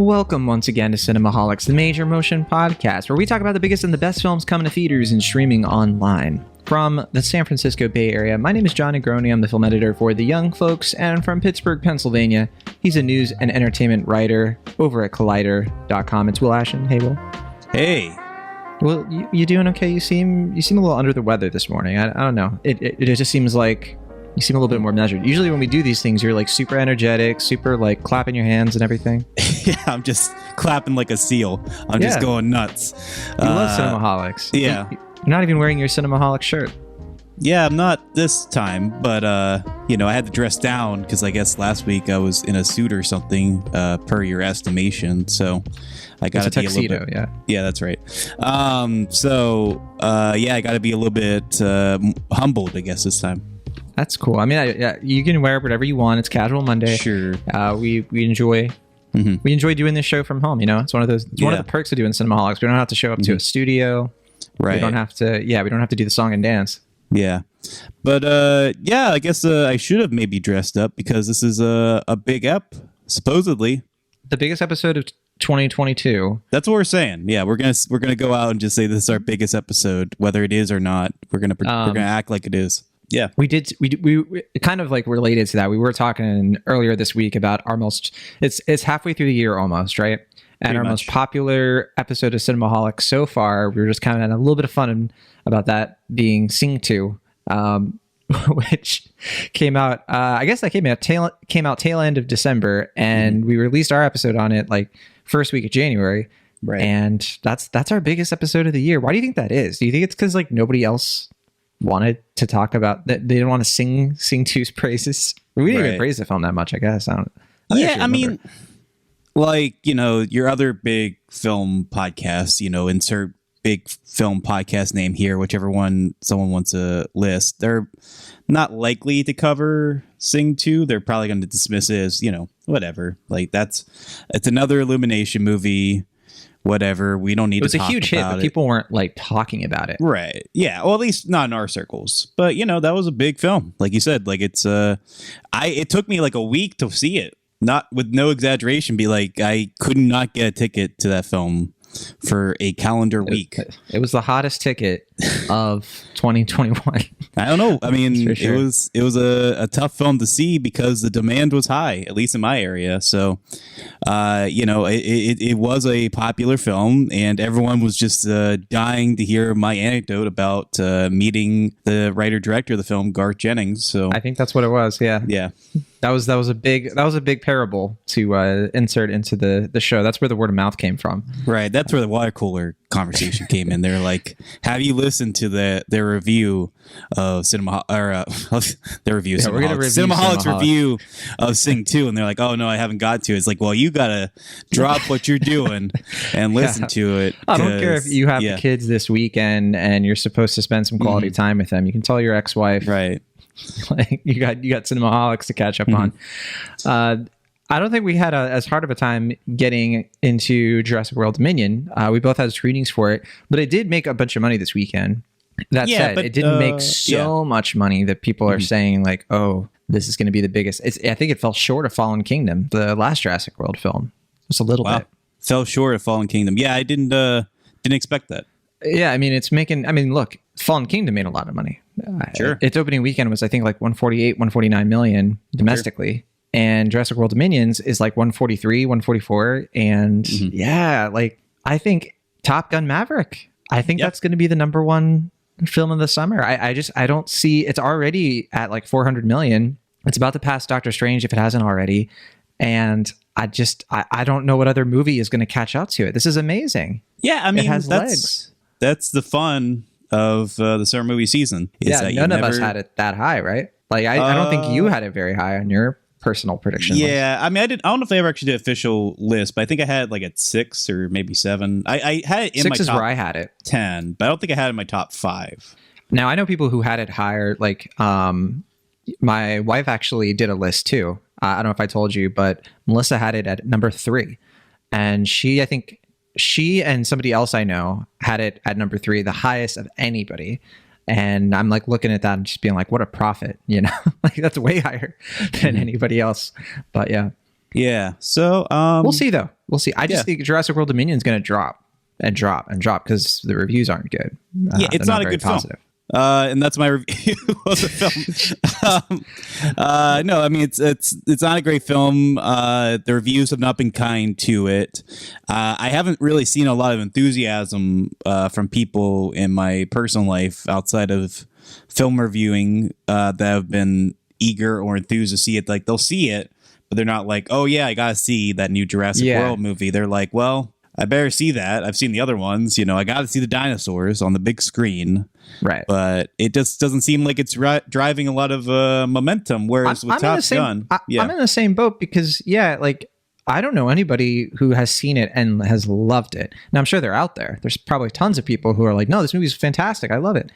Welcome once again to Cinemaholics, the major motion podcast, where we talk about the biggest and the best films coming to theaters and streaming online. From the San Francisco Bay Area, my name is John Negroni. I'm the film editor for The Young Folks, and from Pittsburgh, Pennsylvania, he's a news and entertainment writer over at Collider.com. It's Will Ashton. Hey, Will. Hey. Well, you doing okay? You seem a little under the weather this morning. I don't know. It just seems like you seem a little bit more measured. Usually when we do these things, you're like super energetic, super like clapping your hands and everything. Yeah, I'm just clapping like a seal. I'm just going nuts. You love Cinemaholics. Yeah. You're not even wearing your Cinemaholic shirt. Yeah, I'm not this time, but I had to dress down because I guess last week I was in a suit or something, per your estimation. So I got to be a little bit. Yeah, that's right. I got to be a little bit humbled, I guess, this time. That's cool. I mean, you can wear whatever you want. It's Casual Monday. Sure. We enjoy. Mm-hmm. We enjoy doing this show from home. You know, it's one of those. It's one of the perks of doing Cinemaholics. We don't have to show up to a studio. Right. We don't have to. Yeah, we don't have to do the song and dance. Yeah. But I guess I should have maybe dressed up because this is a big ep, supposedly. The biggest episode of 2022. That's what we're saying. Yeah, we're gonna go out and just say this is our biggest episode, whether it is or not. We're gonna act like it is. Yeah, we kind of like related to that. We were talking earlier this week about our most. It's halfway through the year almost, right? And our most popular episode of Cinemaholics so far, we were just kind of having a little bit of fun about that being Sing 2, which came out. I guess that came out tail end of December, and we released our episode on it like first week of January. Right, and that's our biggest episode of the year. Why do you think that is? Do you think it's because like nobody else wanted to talk about that? They didn't want to sing 2's praises. We didn't even praise the film that much, I guess. I mean, like, your other big film podcasts, insert big film podcast name here, whichever one someone wants to list. They're not likely to cover Sing 2. They're probably going to dismiss it as, whatever. Like, it's another Illumination movie. Whatever, we don't need to talk about it. It was a huge hit, but people weren't like talking about it. Right. Yeah. Well, at least not in our circles. But that was a big film. Like you said, like it took me like a week to see it. Not with no exaggeration, be like, I could not get a ticket to that film for a calendar week. It was the hottest ticket of 2021. I don't know. I mean, it was a tough film to see because the demand was high, at least in my area. So, it was a popular film, and everyone was just dying to hear my anecdote about meeting the writer-director of the film, Garth Jennings. So I think that's what it was. Yeah. Yeah. That was a big parable to insert into the show. That's where the word of mouth came from. Right. That's where the water cooler conversation came in. They're like, have you listened to their review of their review of Cinemaholics review of Sing 2? And they're like, oh no, I haven't got to it. It's like, well, you gotta drop what you're doing and listen to it. I don't care if you have kids this weekend and you're supposed to spend some quality time with them. You can tell your ex-wife, right? Like you got Cinemaholics to catch up on. I don't think we had as hard of a time getting into Jurassic World Dominion. We both had screenings for it, but it did make a bunch of money this weekend. That said, it didn't make so much money that people are saying like, oh, this is going to be the biggest. I think it fell short of Fallen Kingdom, the last Jurassic World film. Just a little bit. Fell short of Fallen Kingdom. Yeah, I didn't expect that. Yeah, I mean, look, Fallen Kingdom made a lot of money. Sure. Its opening weekend was, I think, like 148, 149 million domestically. Sure. And Jurassic World Dominions is like 143, 144. And like, I think Top Gun Maverick, I think that's going to be the number one film of the summer. I don't see, it's already at like 400 million. It's about to pass Doctor Strange if it hasn't already. And I don't know what other movie is going to catch up to it. This is amazing. Yeah, I mean, it has legs. That's the fun of the summer movie season. None of us had it that high, right? Like, I don't think you had it very high on your personal prediction. Yeah, I mean, I don't know if I ever actually did official list, but I think I had it like at 6 or maybe 7. I had it in 6 my is top where I had it. 10, but I don't think I had it in my top 5. Now, I know people who had it higher. Like, my wife actually did a list too. I don't know if I told you, but Melissa had it at number 3. And I think she and somebody else I know had it at number 3, the highest of anybody. And I'm like looking at that and just being like, what a profit, like that's way higher than anybody else. But yeah. Yeah. So we'll see though. We'll see. I just think Jurassic World Dominion is going to drop and drop and drop because the reviews aren't good. It's not a good positive film. And that's my review of the film. No, I mean it's not a great film. The reviews have not been kind to it. I haven't really seen a lot of enthusiasm from people in my personal life outside of film reviewing that have been eager or enthused to see it. Like they'll see it, but they're not like, oh yeah, I gotta see that new Jurassic World movie. They're like, well, I better see that. I've seen the other ones. You know, I got to see the dinosaurs on the big screen. Right. But it just doesn't seem like it's driving a lot of momentum. Whereas with Top Gun. I'm in the same boat because, like, I don't know anybody who has seen it and has loved it. Now, I'm sure they're out there. There's probably tons of people who are like, no, this movie's fantastic. I love it.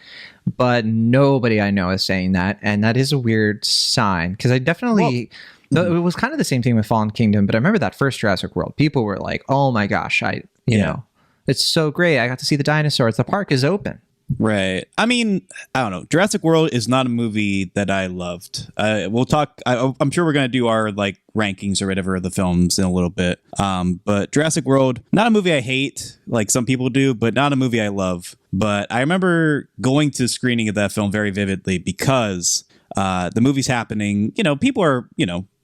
But nobody I know is saying that. And that is a weird sign because I definitely... It was kind of the same thing with Fallen Kingdom, but I remember that first Jurassic World. People were like, "Oh my gosh, you know, it's so great! I got to see the dinosaurs. The park is open." Right. I mean, I don't know. Jurassic World is not a movie that I loved. We'll talk. I'm sure we're going to do our like rankings or whatever of the films in a little bit. But Jurassic World, not a movie I hate like some people do, but not a movie I love. But I remember going to the screening of that film very vividly because the movie's happening. You know, people are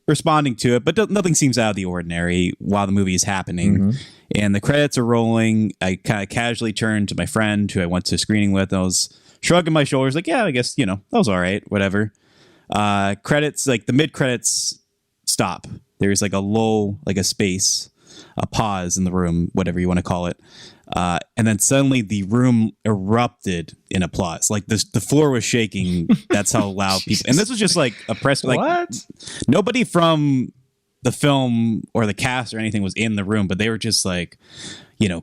responding to it, but nothing seems out of the ordinary while the movie is happening. And the credits are rolling. I kind of casually turned to my friend who I went to screening with. And I was shrugging my shoulders like, yeah, I guess, that was all right, whatever. Credits, like the mid credits stop. There's like a lull, like a space, a pause in the room, whatever you want to call it. And then suddenly the room erupted in applause. Like the floor was shaking. That's how loud people. And this was just like a press. Like what? Nobody from the film or the cast or anything was in the room, but they were just like,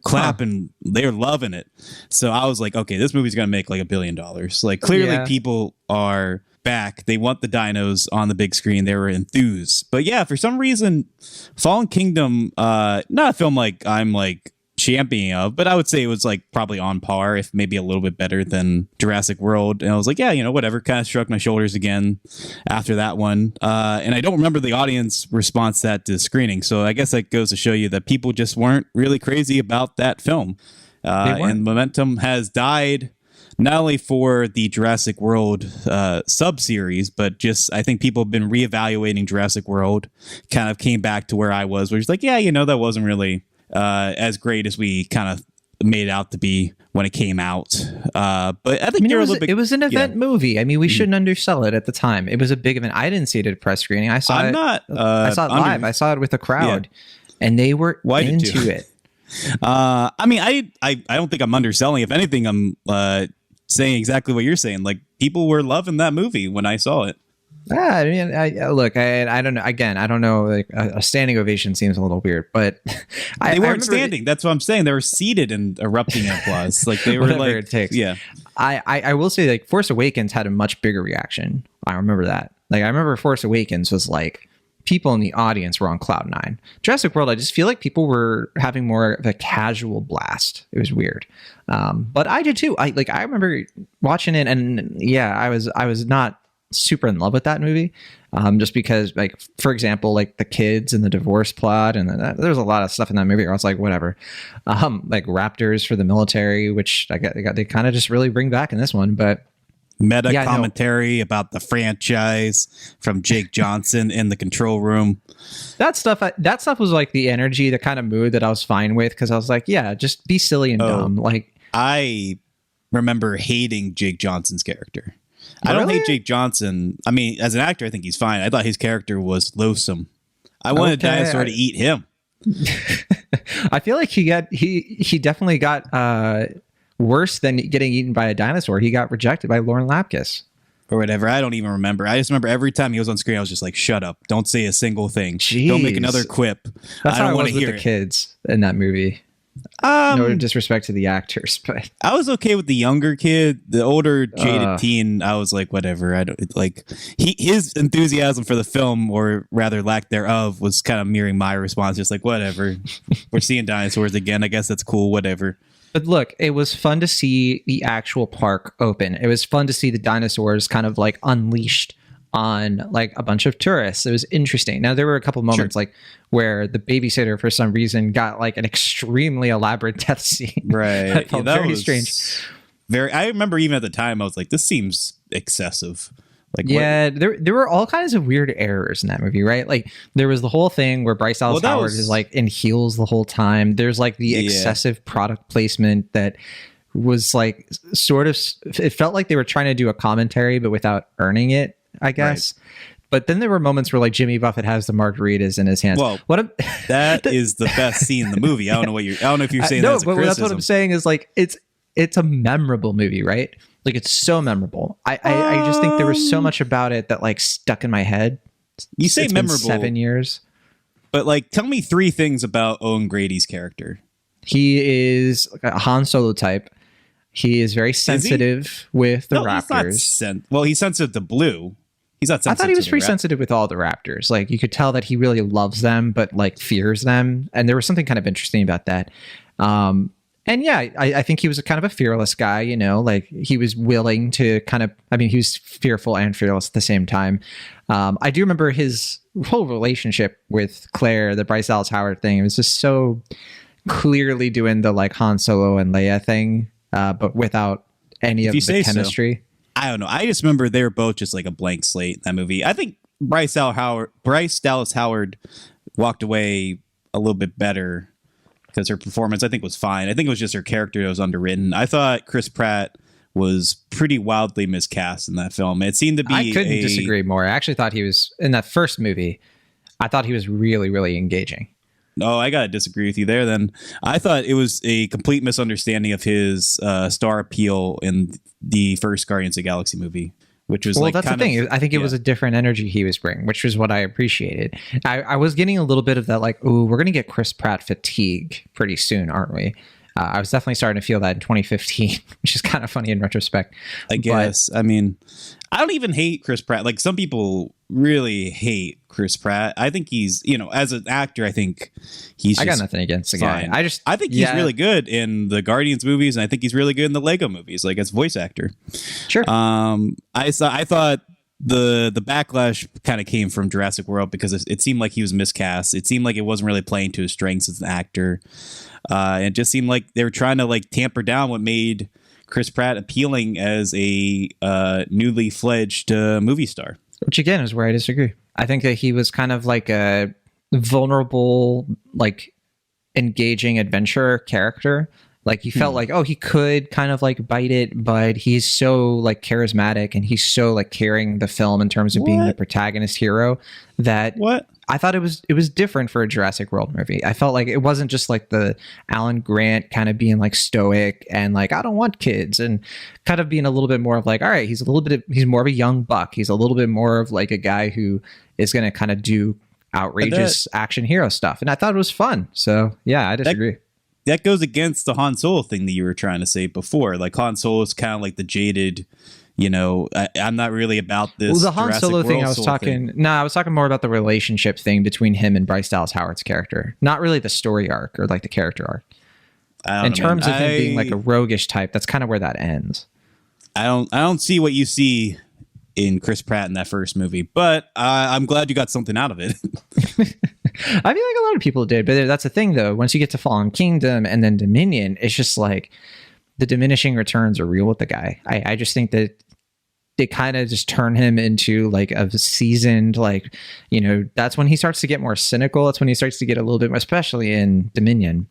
clapping. They were loving it. So I was like, okay, this movie's gonna make like $1 billion. Like clearly people are back. They want the dinos on the big screen. They were enthused. But yeah, for some reason, Fallen Kingdom, not a film like I'm like championing of, but I would say it was like probably on par, if maybe a little bit better than Jurassic World. And I was like, yeah, whatever, kind of shrugged my shoulders again after that one. And I don't remember the audience response to the screening. So I guess that goes to show you that people just weren't really crazy about that film. And momentum has died not only for the Jurassic World sub-series, but just I think people have been reevaluating Jurassic World, kind of came back to where I was, where it's like, yeah, that wasn't really as great as we kind of made it out to be when it came out. But I think it was an event movie. I mean, we shouldn't undersell it at the time. It was a big event. I didn't see it at a press screening. I saw it live. I saw it with a crowd, and they were into it. I mean, I don't think I'm underselling. If anything, I'm saying exactly what you're saying. Like people were loving that movie when I saw it. I mean, I don't know. Again, I don't know. Like a standing ovation seems a little weird, but they weren't standing. That's what I'm saying. They were seated and erupting in applause. Like they were like, it takes. Yeah. I will say, like Force Awakens had a much bigger reaction. I remember that. Like I remember Force Awakens was like people in the audience were on cloud nine. Jurassic World, I just feel like people were having more of a casual blast. It was weird, but I did too. I remember watching it, and yeah, I was not super in love with that movie, just because, like, for example, like the kids and the divorce plot, and there's a lot of stuff in that movie where I was like, whatever. Like raptors for the military, which they kind of just really bring back in this one, but meta commentary about the franchise from Jake Johnson in the control room. That stuff was like the energy, the kind of mood that I was fine with, because I was like, yeah, just be silly and dumb. Like I remember hating Jake Johnson's character. I don't hate Jake Johnson. I mean, as an actor, I think he's fine. I thought his character was loathsome. I wanted a dinosaur to eat him. I feel like he definitely got worse than getting eaten by a dinosaur. He got rejected by Lauren Lapkus. Or whatever. I don't even remember. I just remember every time he was on screen, I was just like, shut up. Don't say a single thing. Jeez. Don't make another quip. That's I don't want to hear the kids in that movie. No disrespect to the actors, but I was okay with the younger kid. The older jaded teen, I was like, whatever. I don't like his enthusiasm for the film, or rather lack thereof, was kind of mirroring my response. Just like, whatever. We're seeing dinosaurs again. I guess that's cool. Whatever. But look, it was fun to see the actual park open. It was fun to see the dinosaurs kind of like unleashed on like a bunch of tourists. It was interesting. Now there were a couple moments like where the babysitter for some reason got like an extremely elaborate death scene. Right. That felt that very was strange. I remember even at the time I was like, this seems excessive. Like, yeah, there were all kinds of weird errors in that movie, right? Like there was the whole thing where Bryce Dallas Howard is like in heels the whole time. There's like the excessive product placement that was like sort of, it felt like they were trying to do a commentary but without earning it, I guess. Right. But then there were moments where like Jimmy Buffett has the margaritas in his hands. Well, that is the best scene in the movie. I don't know if you're saying that's a criticism. That's what I'm saying is like it's a memorable movie, right? Like it's so memorable. I just think there was so much about it that like stuck in my head. You say memorable, 7 years, but like tell me 3 things about Owen Grady's character. He is a Han Solo type. He is very sensitive with the raptors. He's sensitive to Blue. He's not sensitive. I thought he was pretty sensitive with all the raptors. Like you could tell that he really loves them, but like fears them. And there was something kind of interesting about that. And yeah, I think he was a kind of a fearless guy, you know, like he was willing to he was fearful and fearless at the same time. I do remember his whole relationship with Claire, the Bryce Dallas Howard thing. It was just so clearly doing the like Han Solo and Leia thing, but without any of the chemistry. So. I don't know. I just remember they were both just like a blank slate in that movie. I think Bryce Dallas Howard walked away a little bit better because her performance, I think, was fine. I think it was just her character that was underwritten. I thought Chris Pratt was pretty wildly miscast in that film. It seemed to be. I couldn't disagree more. I actually thought he was in that first movie. I thought he was really, really engaging. No, I gotta disagree with you there. Then I thought it was a complete misunderstanding of his star appeal in the first Guardians of the Galaxy movie, which was that's the thing. I think it was a different energy he was bringing, which was what I appreciated. I was getting a little bit of that, like, ooh, we're gonna get Chris Pratt fatigue pretty soon, aren't we? I was definitely starting to feel that in 2015, which is kind of funny in retrospect. I guess. I mean, I don't even hate Chris Pratt. Like some people really hate Chris Pratt. I think he's, as an actor, I think he's. I got nothing against the guy. I think he's really good in the Guardians movies, and I think he's really good in the Lego movies, like as voice actor. Sure. I thought the backlash kind of came from Jurassic World because it seemed like he was miscast. It seemed like it wasn't really playing to his strengths as an actor. It just seemed like they were trying to like tamper down what made Chris Pratt appealing as a newly fledged movie star. Which again is where I disagree. I think that he was kind of like a vulnerable, like engaging adventurer character. Like you felt like, oh, he could kind of like bite it, but he's so like charismatic and he's so like carrying the film in terms of being the protagonist hero that I thought it was different for a Jurassic World movie. I felt like it wasn't just like the Alan Grant kind of being like stoic and like, I don't want kids, and kind of being a little bit more of like, all right, he's more of a young buck. He's a little bit more of like a guy who is going to kind of do outrageous action hero stuff. And I thought it was fun. So yeah, I disagree. That goes against the Han Solo thing that you were trying to say before. Like Han Solo is kind of like the jaded, I'm not really about this. Well, the Han Jurassic Solo thing, World I was talking more about the relationship thing between him and Bryce Dallas Howard's character, not really the story arc or like the character arc. In terms of him being like a roguish type, that's kind of where that ends. I don't see what you see in Chris Pratt in that first movie, but I'm glad you got something out of it. I feel like a lot of people did, but that's the thing though. Once you get to Fallen Kingdom and then Dominion, it's just like the diminishing returns are real with the guy. I just think that they kind of just turn him into like a seasoned, like, that's when he starts to get more cynical. That's when he starts to get a little bit more, especially in Dominion,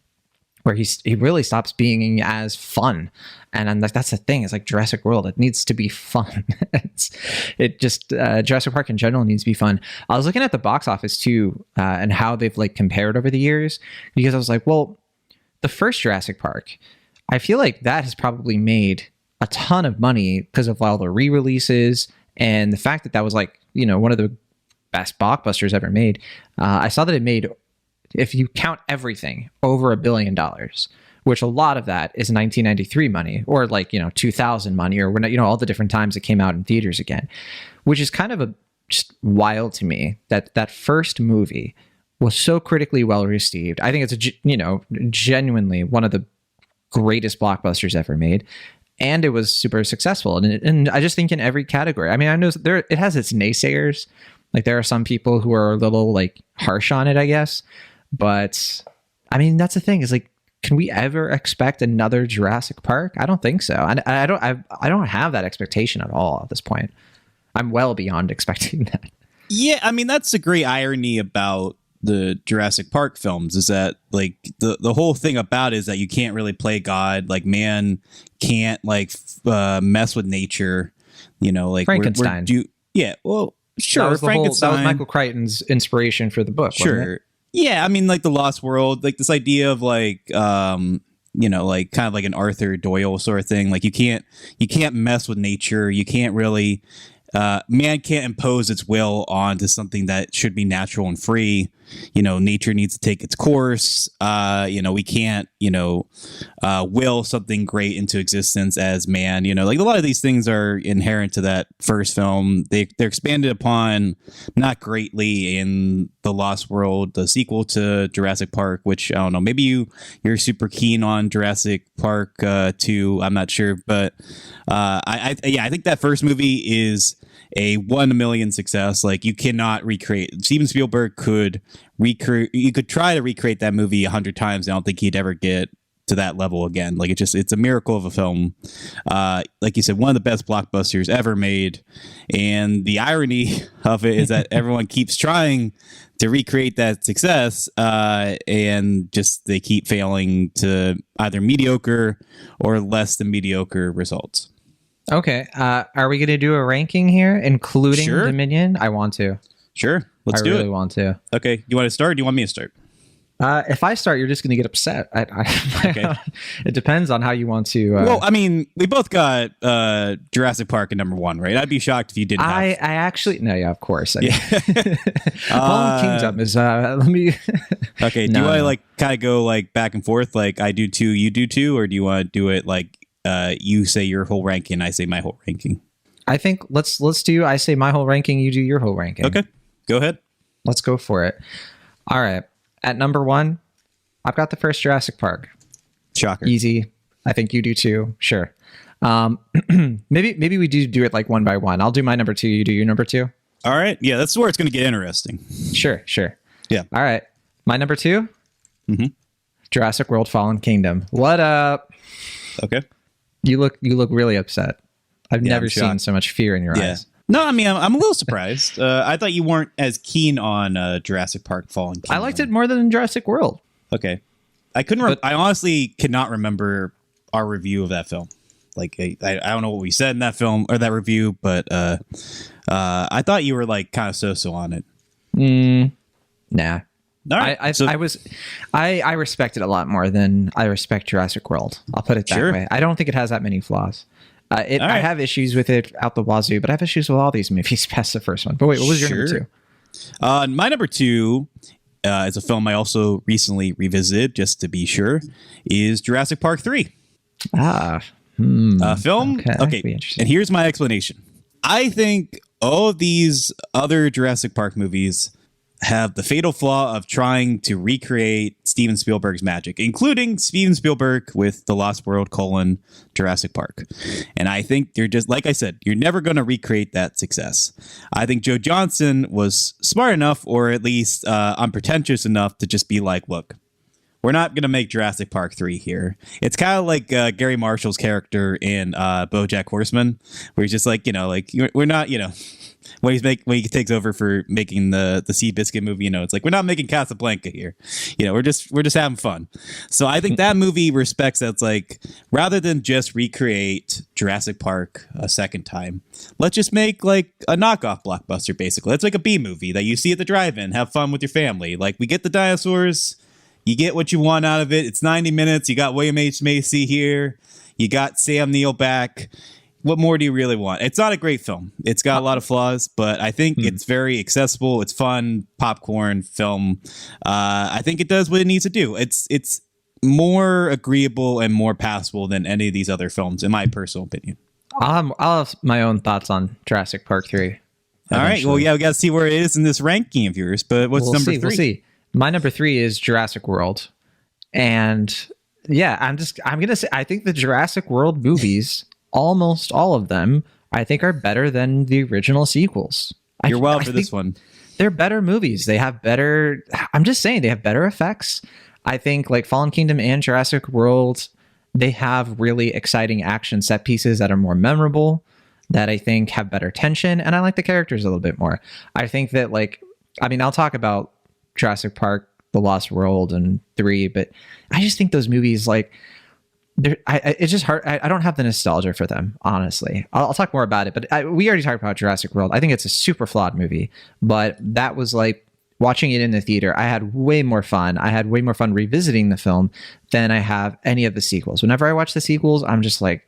where he really stops being as fun. And that's the thing. It's like Jurassic World. It needs to be fun. Jurassic Park in general needs to be fun. I was looking at the box office too, and how they've like compared over the years, because I was like, well, the first Jurassic Park, I feel like that has probably made a ton of money because of all the re-releases and the fact that was like, one of the best blockbusters ever made. I saw that it made, if you count everything, over $1 billion, which a lot of that is 1993 money, or like, 2000 money, or all the different times it came out in theaters again, which is kind of just wild to me that first movie was so critically well received. I think it's genuinely one of the greatest blockbusters ever made. and it was super successful. And I just think in every category, I mean, I know it has its naysayers. Like there are some people who are a little like harsh on it, I guess. But I mean, that's the thing is like, can we ever expect another Jurassic Park? I don't think so. I don't have that expectation at all at this point. I'm well beyond expecting that. Yeah, I mean, that's the great irony about the Jurassic Park films is that like the whole thing about it is that you can't really play God. Like man can't like mess with nature. You know, like Frankenstein. Well, sure. That was Frankenstein. That was Michael Crichton's inspiration for the book. Sure. Yeah, I mean, like the Lost World, like this idea of like, you know, like kind of like an Arthur Doyle sort of thing. Like you can't mess with nature. You can't really, man can't impose its will onto something that should be natural and free. You know, nature needs to take its course. You know, we can't, you know, will something great into existence as man. You know, like a lot of these things are inherent to that first film. They're expanded upon not greatly in The Lost World, the sequel to Jurassic Park, which I don't know. Maybe you're super keen on Jurassic Park 2. I'm not sure, but I think that first movie is a 1 in a million success. Like you cannot recreate. Steven Spielberg could recreate. You could try to recreate that movie 100 times. I don't think he'd ever get to that level again. Like it's a miracle of a film. Like you said, one of the best blockbusters ever made. And the irony of it is that everyone keeps trying to recreate that success, and just they keep failing to either mediocre or less than mediocre results. Okay. Are we going to do a ranking here, including Dominion? I want to. Sure. Let's do it. I really want to. Okay. You want to start or do you want me to start? If I start, you're just going to get upset. Okay. It depends on how you want to. Well, I mean, we both got Jurassic Park at number 1, right? I'd be shocked if you didn't. I actually, no, yeah, of course. Fallen Kingdom is. Let me. Okay. Do I like kind of go like back and forth, like I do 2, you do 2, or do you want to do it like you say your whole ranking, I say my whole ranking? I think let's do. I say my whole ranking, you do your whole ranking. Okay. Go ahead. Let's go for it. All right. At number 1, I've got the first Jurassic Park. Shocker. Easy. I think you do too. Sure. Maybe we do it like one by one. I'll do my number 2. You do your number 2. All right. Yeah, that's where it's going to get interesting. Sure. Yeah. All right. My number 2. Mm-hmm. Jurassic World Fallen Kingdom. What up? Okay. You look really upset. I've never seen so much fear in your eyes. No, I mean, I'm a little surprised. I thought you weren't as keen on Jurassic Park Fallen Kingdom. I liked it more than Jurassic World. Okay. I honestly cannot remember our review of that film. Like, I don't know what we said in that film or that review, but I thought you were like kind of so on it. Nah. All right. I respect it a lot more than I respect Jurassic World. I'll put it that way. I don't think it has that many flaws. I have issues with it out the wazoo, but I have issues with all these movies past the first one. But wait, what was your number 2? My number 2 is a film I also recently revisited, just to be sure, is Jurassic Park 3. Film? Okay, and here's my explanation. I think all of these other Jurassic Park movies have the fatal flaw of trying to recreate Steven Spielberg's magic, including Steven Spielberg with The Lost World: Jurassic Park. And I think you're just, like I said, you're never going to recreate that success. I think Joe Johnston was smart enough, or at least unpretentious enough, to just be like, look, we're not going to make Jurassic Park 3 here. It's kind of like Gary Marshall's character in BoJack Horseman, where he's just like, like we're not, when he takes over for making the Seabiscuit movie, it's like, we're not making Casablanca here. We're just having fun. So I think that movie respects that's like, rather than just recreate Jurassic Park a second time, let's just make like a knockoff blockbuster, basically. It's like a B movie that you see at the drive-in, have fun with your family. Like, we get the dinosaurs, you get what you want out of it. It's 90 minutes. You got William H. Macy here. You got Sam Neill back. What more do you really want? It's not a great film. It's got a lot of flaws, but I think it's very accessible. It's fun, popcorn film. I think it does what it needs to do. It's more agreeable and more passable than any of these other films, in my personal opinion. I'll have my own thoughts on Jurassic Park 3. Eventually. All right. Well, yeah, we got to see where it is in this ranking of yours. But what's number 3? We'll see. My number 3 is Jurassic World. And yeah, I'm gonna say I think the Jurassic World movies, almost all of them, I think are better than the original sequels. You're wild for this one. They're better movies. They have better. I'm just saying they have better effects. I think like Fallen Kingdom and Jurassic World, they have really exciting action set pieces that are more memorable, that I think have better tension, and I like the characters a little bit more. I think that I'll talk about Jurassic Park, The Lost World, and 3, but I just think those movies it's just hard. I don't have the nostalgia for them, honestly. I'll talk more about it, but we already talked about Jurassic World. I think it's a super flawed movie, but that was like watching it in the theater. I had way more fun. I had way more fun revisiting the film than I have any of the sequels. Whenever I watch the sequels, I'm just like,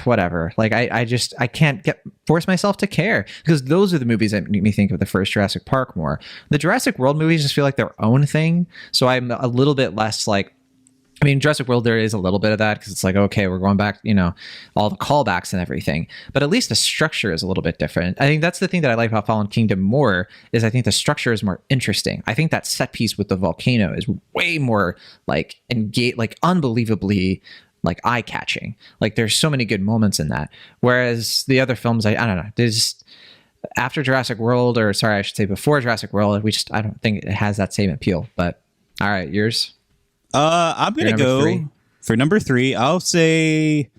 whatever. Like I can't force myself to care, because those are the movies that make me think of the first Jurassic Park more. The Jurassic World movies just feel like their own thing. So I'm a little bit less like, I mean, Jurassic World, there is a little bit of that because it's like, okay, we're going back, all the callbacks and everything. But at least the structure is a little bit different. I think that's the thing that I like about Fallen Kingdom more, is I think the structure is more interesting. I think that set piece with the volcano is way more like unbelievably like eye-catching. Like there's so many good moments in that. Whereas the other films, I don't know, there's after Jurassic World, or sorry, I should say before Jurassic World, I don't think it has that same appeal. But all right, yours? I'm gonna go for number 3. I'll say,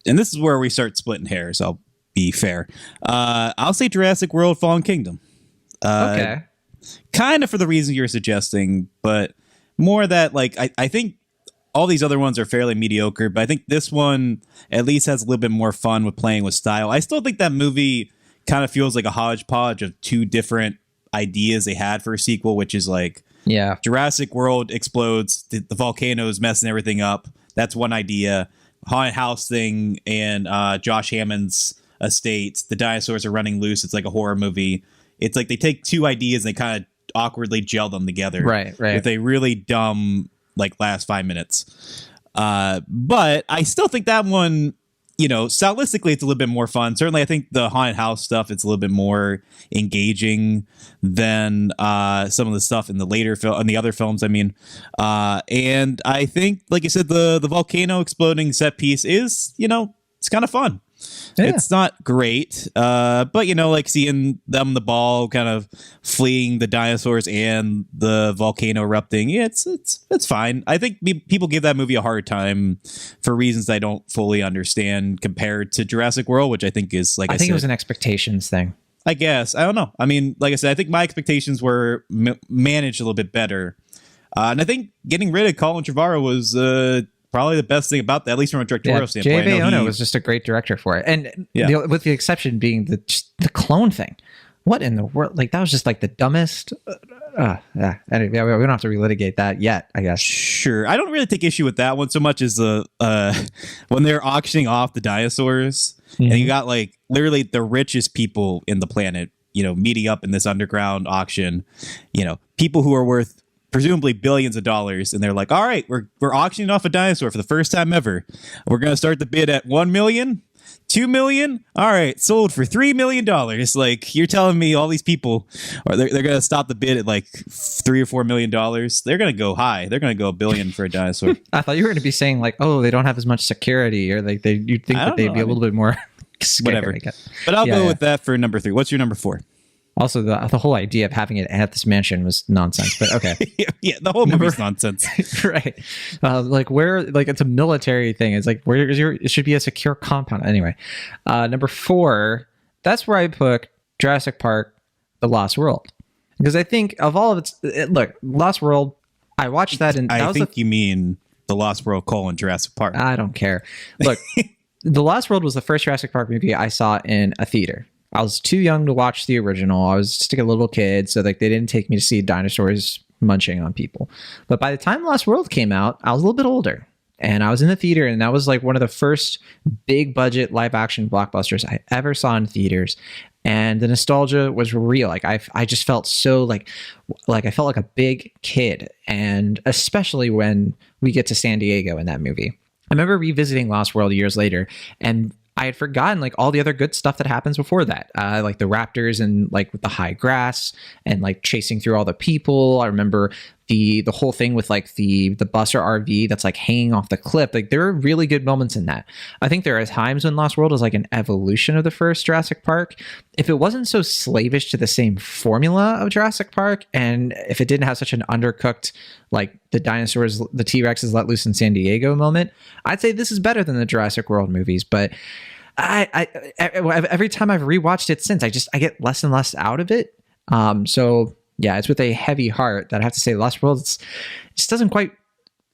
and this is where we start splitting hairs. I'll be fair. I'll say Jurassic World: Fallen Kingdom. Okay. Kind of for the reason you're suggesting, but more that like I think all these other ones are fairly mediocre, but I think this one at least has a little bit more fun with playing with style. I still think that movie kind of feels like a hodgepodge of 2 different ideas they had for a sequel, which is like, yeah, Jurassic World explodes, the volcano is messing everything up. That's one idea. Haunted house thing and Josh Hammond's estate, the dinosaurs are running loose. It's like a horror movie. It's like they take 2 ideas and they kind of awkwardly gel them together. Right. With a really dumb like last 5 minutes. But I still think that one, stylistically it's a little bit more fun. Certainly I think the haunted house stuff, it's a little bit more engaging than some of the stuff in the later film, in the other films, I mean. And I think, like you said, the volcano exploding set piece is, it's kind of fun. Yeah. It's not great, but like seeing them, the ball kind of fleeing the dinosaurs and the volcano erupting, it's fine. I think people give that movie a hard time for reasons I don't fully understand compared to Jurassic World, which I think is like I think it was an expectations thing. I guess I don't know. I mean, like I said, I think my expectations were managed a little bit better, and I think getting rid of Colin Trevorrow was probably the best thing about that, at least from a directorial standpoint. J.B. Ono was just a great director for it. And with the exception being the clone thing. What in the world? Like, that was just like the dumbest. Anyway, we don't have to relitigate that yet, I guess. Sure. I don't really take issue with that one so much as when they're auctioning off the dinosaurs, and you got like literally the richest people in the planet, meeting up in this underground auction, people who are worth presumably billions of dollars, and they're like, all right, we're auctioning off a dinosaur for the first time ever. We're going to start the bid at 1 million, 2 million. All right, sold for $3 million. Like, you're telling me all these people they're going to stop the bid at like $3 or $4 million. They're going to go high. They're going to go $1 billion for a dinosaur. I thought you were going to be saying like, oh, they don't have as much security, or like you'd think that they'd be a little bit more scared, whatever. But I'll go with that for number 3. What's your number 4? Also, the whole idea of having it at this mansion was nonsense, but okay. Yeah, the whole movie's nonsense. Right. It's a military thing. It's like, it should be a secure compound. Anyway, number 4, that's where I put Jurassic Park, The Lost World. Because I think of all of look, Lost World, I watched that and I think you mean The Lost World: Jurassic Park. I don't care. Look, The Lost World was the first Jurassic Park movie I saw in a theater. I was too young to watch the original. I was just like a little kid, so like they didn't take me to see dinosaurs munching on people. But by the time Lost World came out, I was a little bit older, and I was in the theater, and that was like one of the first big budget live action blockbusters I ever saw in theaters. And the nostalgia was real. Like I just felt so like I felt like a big kid, and especially when we get to San Diego in that movie. I remember revisiting Lost World years later, and I had forgotten like all the other good stuff that happens before that, like the raptors and like with the high grass and like chasing through all the people. I remember the whole thing with like the bus or RV that's like hanging off the cliff. Like there are really good moments in that. I think there are times when Lost World is like an evolution of the first Jurassic Park. If it wasn't so slavish to the same formula of Jurassic Park, and if it didn't have such an undercooked, like the dinosaurs, the T-Rexes let loose in San Diego moment, I'd say this is better than the Jurassic World movies. But I every time I've rewatched it since, I get less and less out of it. So yeah, it's with a heavy heart that I have to say Lost World it just doesn't quite,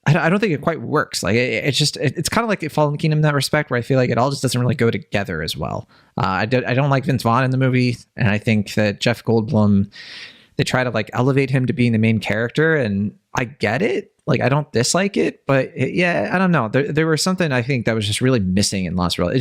I don't think it quite works. Like it's kind of like Fallen Kingdom in that respect, where I feel like it all just doesn't really go together as well. I don't like Vince Vaughn in the movie, and I think that Jeff Goldblum, they try to like elevate him to being the main character, and I get it. Like I don't dislike it, but I don't know. There was something I think that was just really missing in Lost World.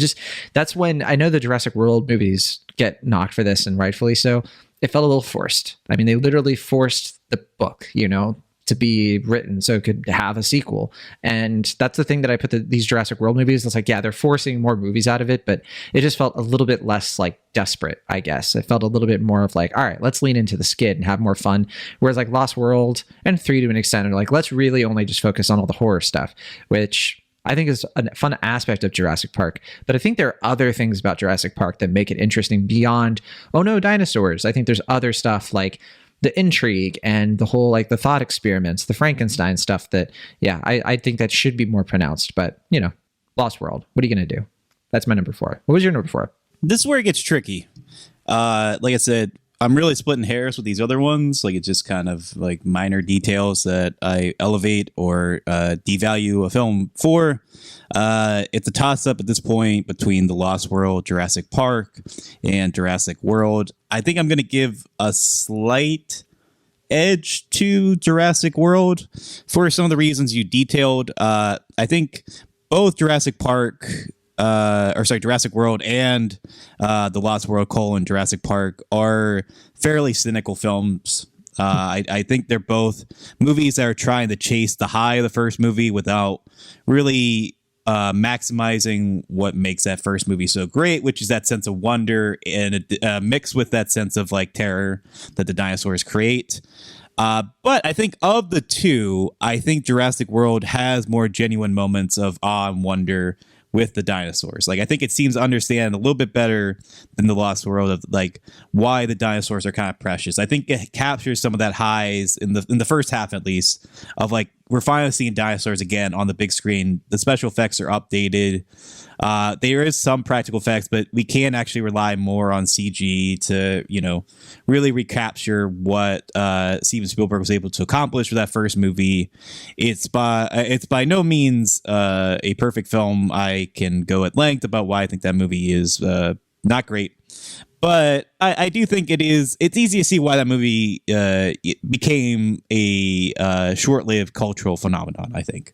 That's when I know the Jurassic World movies get knocked for this, and rightfully so. It felt a little forced. I mean, they literally forced the book, to be written so it could have a sequel. And that's the thing that I put these Jurassic World movies. It's like, yeah, they're forcing more movies out of it, but it just felt a little bit less like desperate, I guess. It felt a little bit more of like, all right, let's lean into the skid and have more fun. Whereas like Lost World and 3 to an extent are like, let's really only just focus on all the horror stuff, which I think is a fun aspect of Jurassic Park. But I think there are other things about Jurassic Park that make it interesting beyond, oh no, dinosaurs. I think there's other stuff like the intrigue and the whole, like the thought experiments, the Frankenstein stuff that, yeah, I think that should be more pronounced. But, Lost World, what are you going to do? That's my number 4. What was your number 4? This is where it gets tricky. Like I said, I'm really splitting hairs with these other ones. Like it's just kind of like minor details that I elevate or devalue a film for. It's a toss up at this point between The Lost World, Jurassic Park, and Jurassic World. I think I'm going to give a slight edge to Jurassic World for some of the reasons you detailed. I think both Jurassic World and The Lost World, Jurassic Park are fairly cynical films. I think they're both movies that are trying to chase the high of the first movie without really maximizing what makes that first movie so great, which is that sense of wonder and mixed with that sense of like terror that the dinosaurs create. But I think of the two, I think Jurassic World has more genuine moments of awe and wonder with the dinosaurs. Like I think it seems to understand a little bit better than The Lost World of like why the dinosaurs are kind of precious. I think it captures some of that highs in the first half, at least, of like we're finally seeing dinosaurs again on the big screen. The special effects are updated. There is some practical effects, but we can actually rely more on CG to, really recapture what Steven Spielberg was able to accomplish with that first movie. It's by no means a perfect film. I can go at length about why I think that movie is not great. But I do think it's easy to see why that movie became a short-lived cultural phenomenon, I think.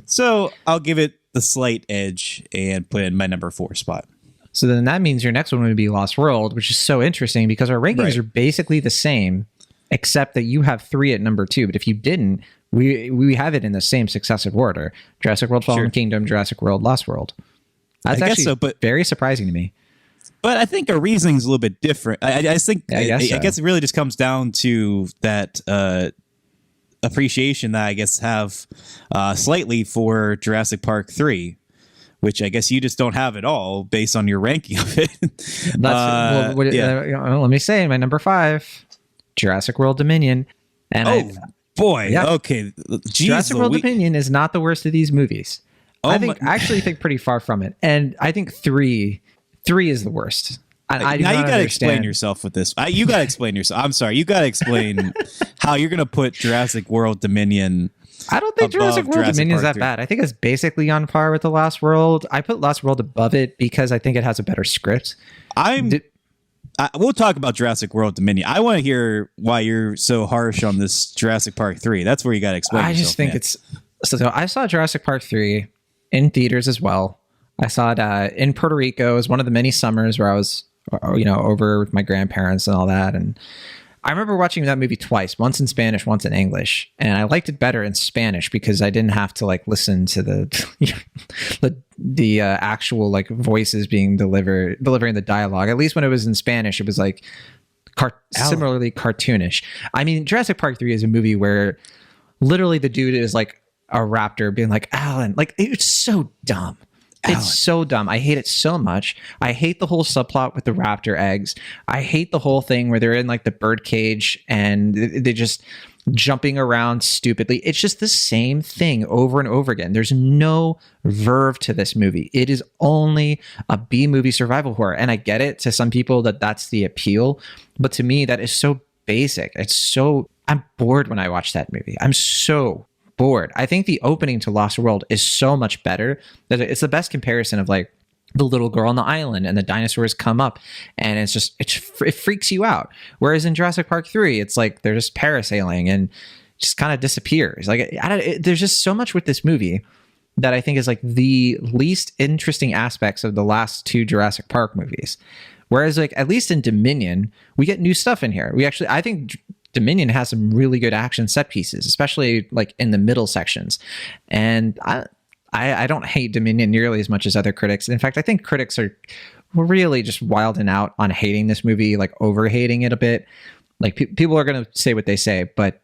So I'll give it the slight edge and put it in my number 4 spot. So then that means your next one would be Lost World, which is so interesting because our rankings are basically the same, except that you have 3 at number 2. But if you didn't, we have it in the same successive order: Jurassic World, Fallen Kingdom, Jurassic World, Lost World. That's actually but very surprising to me. But I think our reasoning is a little bit different. I guess it really just comes down to that appreciation that I guess have slightly for Jurassic Park 3, which I guess you just don't have at all based on your ranking of it. Let me say my number 5, Jurassic World Dominion. And okay. Jurassic World Dominion is not the worst of these movies. I actually think pretty far from it. And I think 3 is the worst. Now you got to explain yourself with this. You got to explain yourself. I'm sorry. You got to explain how you're going to put Jurassic World Dominion. I don't think Jurassic World Dominion is that bad. I think it's basically on par with The Lost World. I put Lost World above it because I think it has a better script. We'll talk about Jurassic World Dominion. I want to hear why you're so harsh on this Jurassic Park 3. That's where you got to explain yourself. I just think so I saw Jurassic Park 3 in theaters as well. I saw it in Puerto Rico. It was one of the many summers where I was, over with my grandparents and all that. And I remember watching that movie twice, once in Spanish, once in English. And I liked it better in Spanish because I didn't have to like listen to the actual like voices being delivering the dialogue. At least when it was in Spanish, it was like similarly cartoonish. I mean, Jurassic Park 3 is a movie where literally the dude is like a raptor being like, Alan, like it's so dumb. Alan. It's so dumb. I hate it so much. I hate the whole subplot with the raptor eggs. I hate the whole thing where they're in like the bird cage and they're just jumping around stupidly. It's just the same thing over and over again. There's no verve to this movie. It is only a B movie survival horror. And I get it to some people that's the appeal. But to me, that is so basic. I'm bored when I watch that movie. I'm so bored. I think the opening to Lost World is so much better that it's the best comparison of like the little girl on the island and the dinosaurs come up and it freaks you out. Whereas in Jurassic Park 3, it's like they're just parasailing and just kind of disappears. Like there's just so much with this movie that I think is like the least interesting aspects of the last 2 Jurassic Park movies. Whereas like at least in Dominion, we get new stuff in here. I think Dominion has some really good action set pieces, especially like in the middle sections. And I don't hate Dominion nearly as much as other critics. In fact, I think critics are really just wilding out on hating this movie, like over hating it a bit. Like people are going to say what they say, but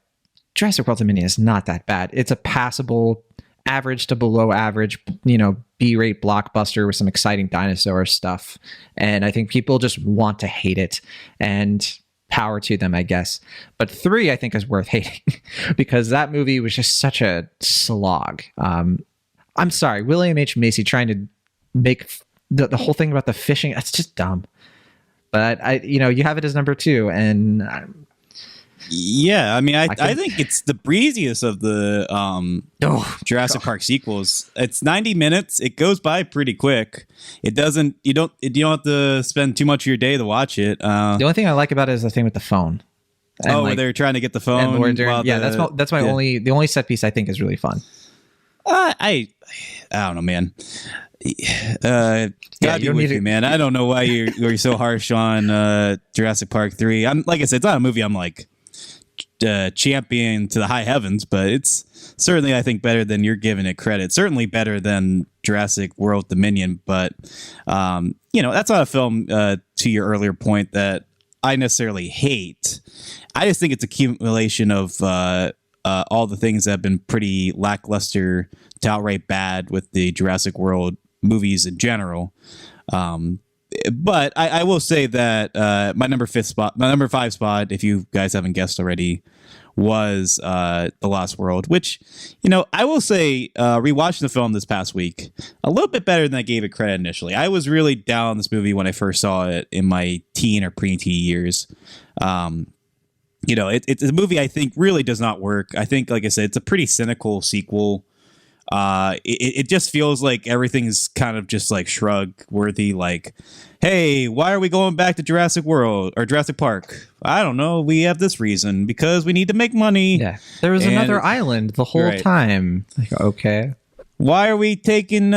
Jurassic World Dominion is not that bad. It's a passable, average to below average, B-rate blockbuster with some exciting dinosaur stuff. And I think people just want to hate it, and power to them, I guess. But 3, I think, is worth hating because that movie was just such a slog. I'm sorry, William H. Macy trying to make the whole thing about the fishing, that's just dumb. But you have it as number 2, and yeah, I mean, I think it's the breeziest of the Jurassic Park sequels. It's 90 minutes. It goes by pretty quick. You don't have to spend too much of your day to watch it. The only thing I like about it is the thing with the phone. And where they're trying to get the phone. That's my the only set piece I think is really fun. I don't know, man. Gotta be with you, man. I don't know why you're so harsh on Jurassic Park 3. I'm like I said, it's not a movie I'm like champion to the high heavens, but it's certainly, I think, better than you're giving it credit. Certainly better than Jurassic World Dominion, but that's not a film, to your earlier point, that I necessarily hate. I just think it's accumulation of all the things that have been pretty lackluster to outright bad with the Jurassic World movies in general. But I will say that my number 5 spot, if you guys haven't guessed already, was The Lost World, which, I will say, rewatching the film this past week, a little bit better than I gave it credit initially. I was really down on this movie when I first saw it in my teen or preteen years. It's a movie I think really does not work. I think, like I said, it's a pretty cynical sequel. It just feels like everything's kind of just like shrug worthy. Like, hey, why are we going back to Jurassic World or Jurassic Park? I don't know. We have this reason because we need to make money. Yeah, there was another island the whole time. Like, okay, why are we taking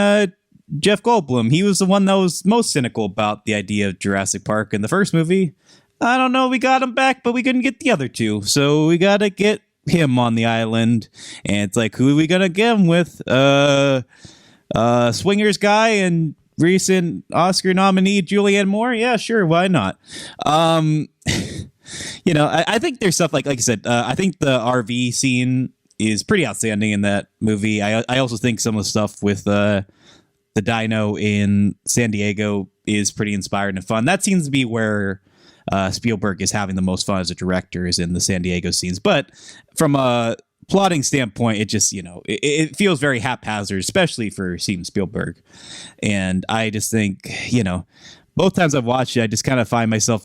Jeff Goldblum? He was the one that was most cynical about the idea of Jurassic Park in the first movie. I don't know. We got him back, but we couldn't get the other 2, so we got to get him on the island. And it's like, who are we gonna get him with? Swingers guy and recent Oscar nominee Julianne Moore. Yeah, sure, why not? I think there's stuff like I said, I think the RV scene is pretty outstanding in that movie. I also think some of the stuff with the dino in San Diego is pretty inspiring and fun. That seems to be where Spielberg is having the most fun as a director, is in the San Diego scenes. But from a plotting standpoint, it just, it feels very haphazard, especially for Steven Spielberg. And I just think, both times I've watched it, I just kind of find myself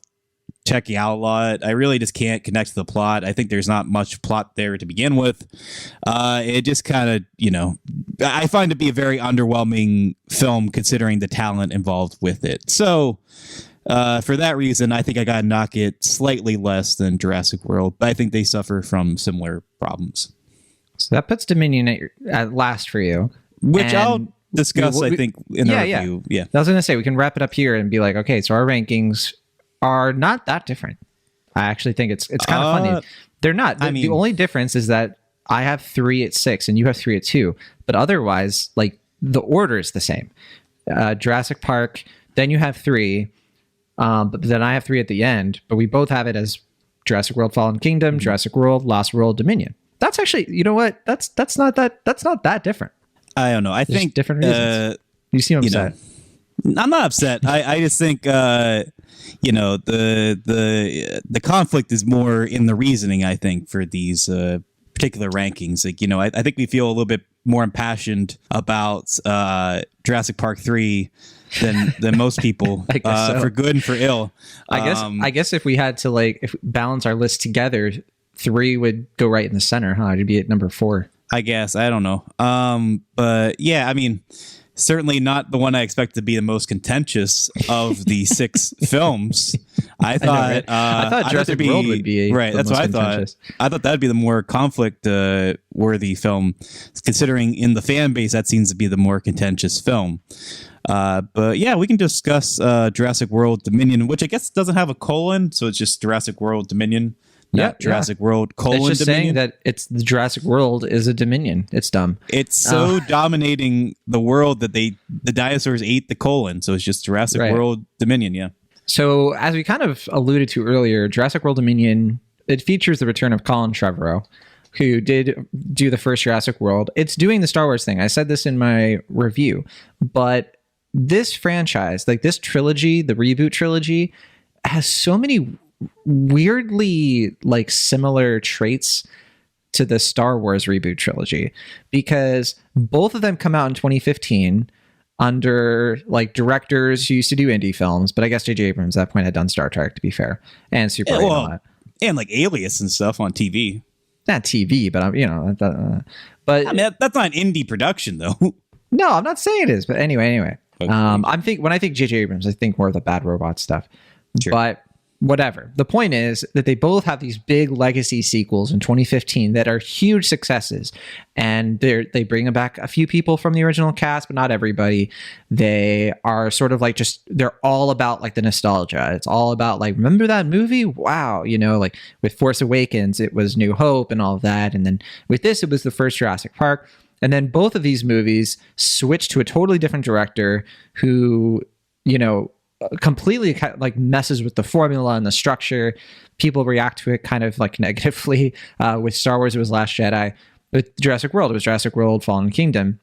checking out a lot. I really just can't connect to the plot. I think there's not much plot there to begin with. It just kind of, I find it to be a very underwhelming film considering the talent involved with it. So for that reason, I think I got to knock it slightly less than Jurassic World, but I think they suffer from similar problems. So that puts Dominion at last for you. Which I'll discuss, I think, in the review. Yeah. I was going to say, we can wrap it up here and be like, okay, so our rankings are not that different. I actually think it's kind of funny. They're not. The only difference is that I have 3 at 6 and you have 3 at 2. But otherwise, like, the order is the same. Jurassic Park, then you have 3. But then I have 3 at the end, but we both have it as Jurassic World Fallen Kingdom, Jurassic World, Lost World, Dominion. That's actually, you know what? That's not that different. I don't know. I think different reasons. You seem upset. I'm not upset. I just think the conflict is more in the reasoning, I think, for these particular rankings. Like, I think we feel a little bit more impassioned about Jurassic Park 3 than most people, for good and for ill. I guess if we had to if balance our list together, 3 would go right in the center, huh? It'd be at number 4. I guess. I don't know. But yeah, I mean, certainly not the one I expect to be the most contentious of the 6 films. I thought Jurassic World would be right. That's what I thought. I thought that'd be the more conflict worthy film, considering in the fan base that seems to be the more contentious film. But yeah, we can discuss Jurassic World Dominion, which I guess doesn't have a colon, so it's just Jurassic World Dominion. Jurassic World colon It's just Dominion. saying that it's the Jurassic World is a Dominion. It's dumb. It's so dominating the world that the dinosaurs ate the colon, so it's just Jurassic World Dominion. Yeah. So as we kind of alluded to earlier, Jurassic World Dominion, it features the return of Colin Trevorrow, who did do the first Jurassic World. It's doing the Star Wars thing. I said this in my review, but this franchise, like this trilogy, the reboot trilogy, has so many weirdly similar traits to the Star Wars reboot trilogy, because both of them come out in 2015 under directors who used to do indie films, but I guess J.J. Abrams at that point had done Star Trek, to be fair, and Super 8 and all that. And Alias and stuff on TV. Not TV, but but I mean, that's not an indie production though. No, I'm not saying it is, but anyway. Okay. When I think J.J. Abrams, I think more of the Bad Robot stuff. Sure. But whatever. The point is that they both have these big legacy sequels in 2015 that are huge successes, and they bring back a few people from the original cast, but not everybody. They are sort of they're all about the nostalgia. It's all about remember that movie? Wow, with Force Awakens, it was New Hope and all of that, and then with this, it was the first Jurassic Park. And then both of these movies switch to a totally different director who, completely messes with the formula and the structure. People react to it kind of negatively. With Star Wars, it was Last Jedi. With Jurassic World, it was Jurassic World Fallen Kingdom.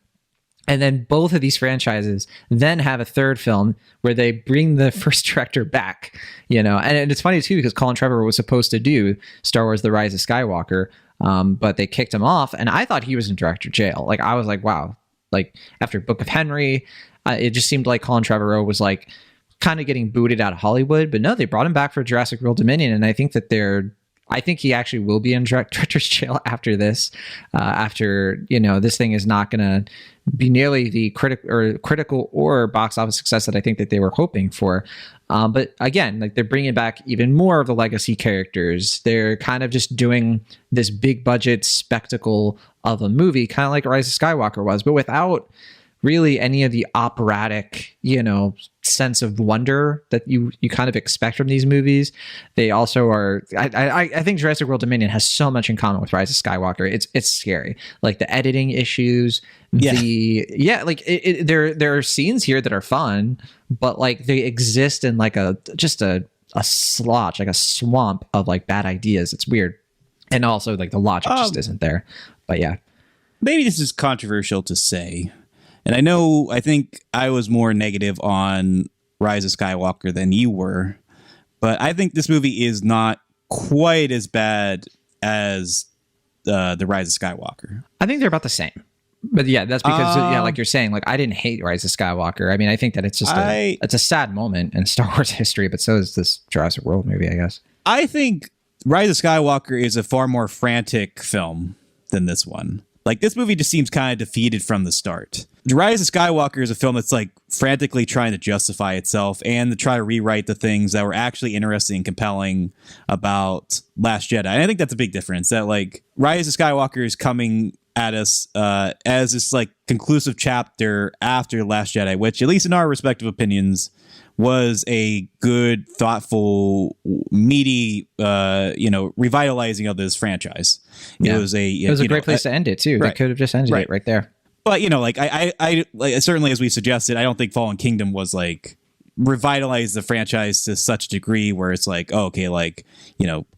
And then both of these franchises then have a third film where they bring the first director back, and it's funny too, because Colin Trevorrow was supposed to do Star Wars The Rise of Skywalker, but they kicked him off, and I thought he was in director jail. I was wow, after Book of Henry, it just seemed like Colin Trevorrow was kind of getting booted out of Hollywood, but no, they brought him back for Jurassic World Dominion, and I think he actually will be in director's jail after this. After this thing is not going to be nearly the critical or box office success that I think that they were hoping for. But again, they're bringing back even more of the legacy characters. They're kind of just doing this big budget spectacle of a movie, kind of like Rise of Skywalker was, but without really any of the operatic, sense of wonder that you kind of expect from these movies. They also are. I think Jurassic World Dominion has so much in common with Rise of Skywalker. It's scary, the editing issues. Yeah. There are scenes here that are fun, but they exist in a slotch, a swamp of bad ideas. It's weird, and also the logic just isn't there. But yeah, maybe this is controversial to say. And I think I was more negative on Rise of Skywalker than you were, but I think this movie is not quite as bad as the Rise of Skywalker. I think they're about the same. But yeah, that's because like you're saying, I didn't hate Rise of Skywalker. I mean, I think that it's just it's a sad moment in Star Wars history, but so is this Jurassic World movie, I guess. I think Rise of Skywalker is a far more frantic film than this one. This movie just seems kind of defeated from the start. Rise of Skywalker is a film that's frantically trying to justify itself and to try to rewrite the things that were actually interesting and compelling about Last Jedi. And I think that's a big difference, that Rise of Skywalker is coming at us as this conclusive chapter after Last Jedi, which at least in our respective opinions was a good, thoughtful, meaty, revitalizing of this franchise. It was a great place to end it too. Right. They could have just ended it right there. But I certainly, as we suggested, I don't think Fallen Kingdom was revitalize the franchise to such a degree where it's like, oh, okay, like,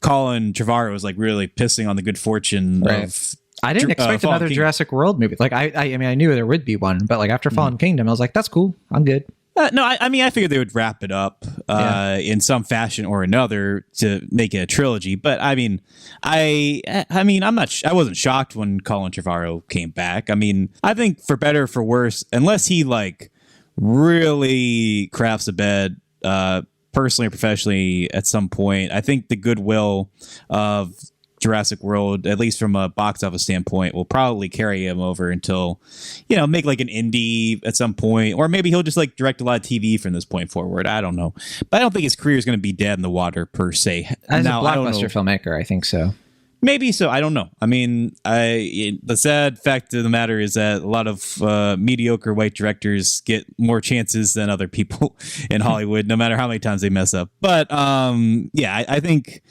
Colin Trevorrow is like really pissing on the good fortune of. I didn't expect another Jurassic World movie. Like, I mean, I knew there would be one, but like after Fallen Kingdom, I was like, that's cool. I'm good. No, I mean, I figured they would wrap it up in some fashion or another to make it a trilogy. But I mean, I wasn't shocked when Colin Trevorrow came back. I mean, I think for better or for worse, unless he like really crafts a bed, personally or professionally at some point, I think the goodwill of Jurassic World, at least from a box office standpoint, will probably carry him over until, make like an indie at some point, or maybe he'll just like direct a lot of TV from this point forward. I don't know, but I don't think his career is going to be dead in the water per se. As a blockbuster filmmaker, I think so. Maybe so. I don't know. I mean, the sad fact of the matter is that a lot of mediocre white directors get more chances than other people in Hollywood, no matter how many times they mess up. But I think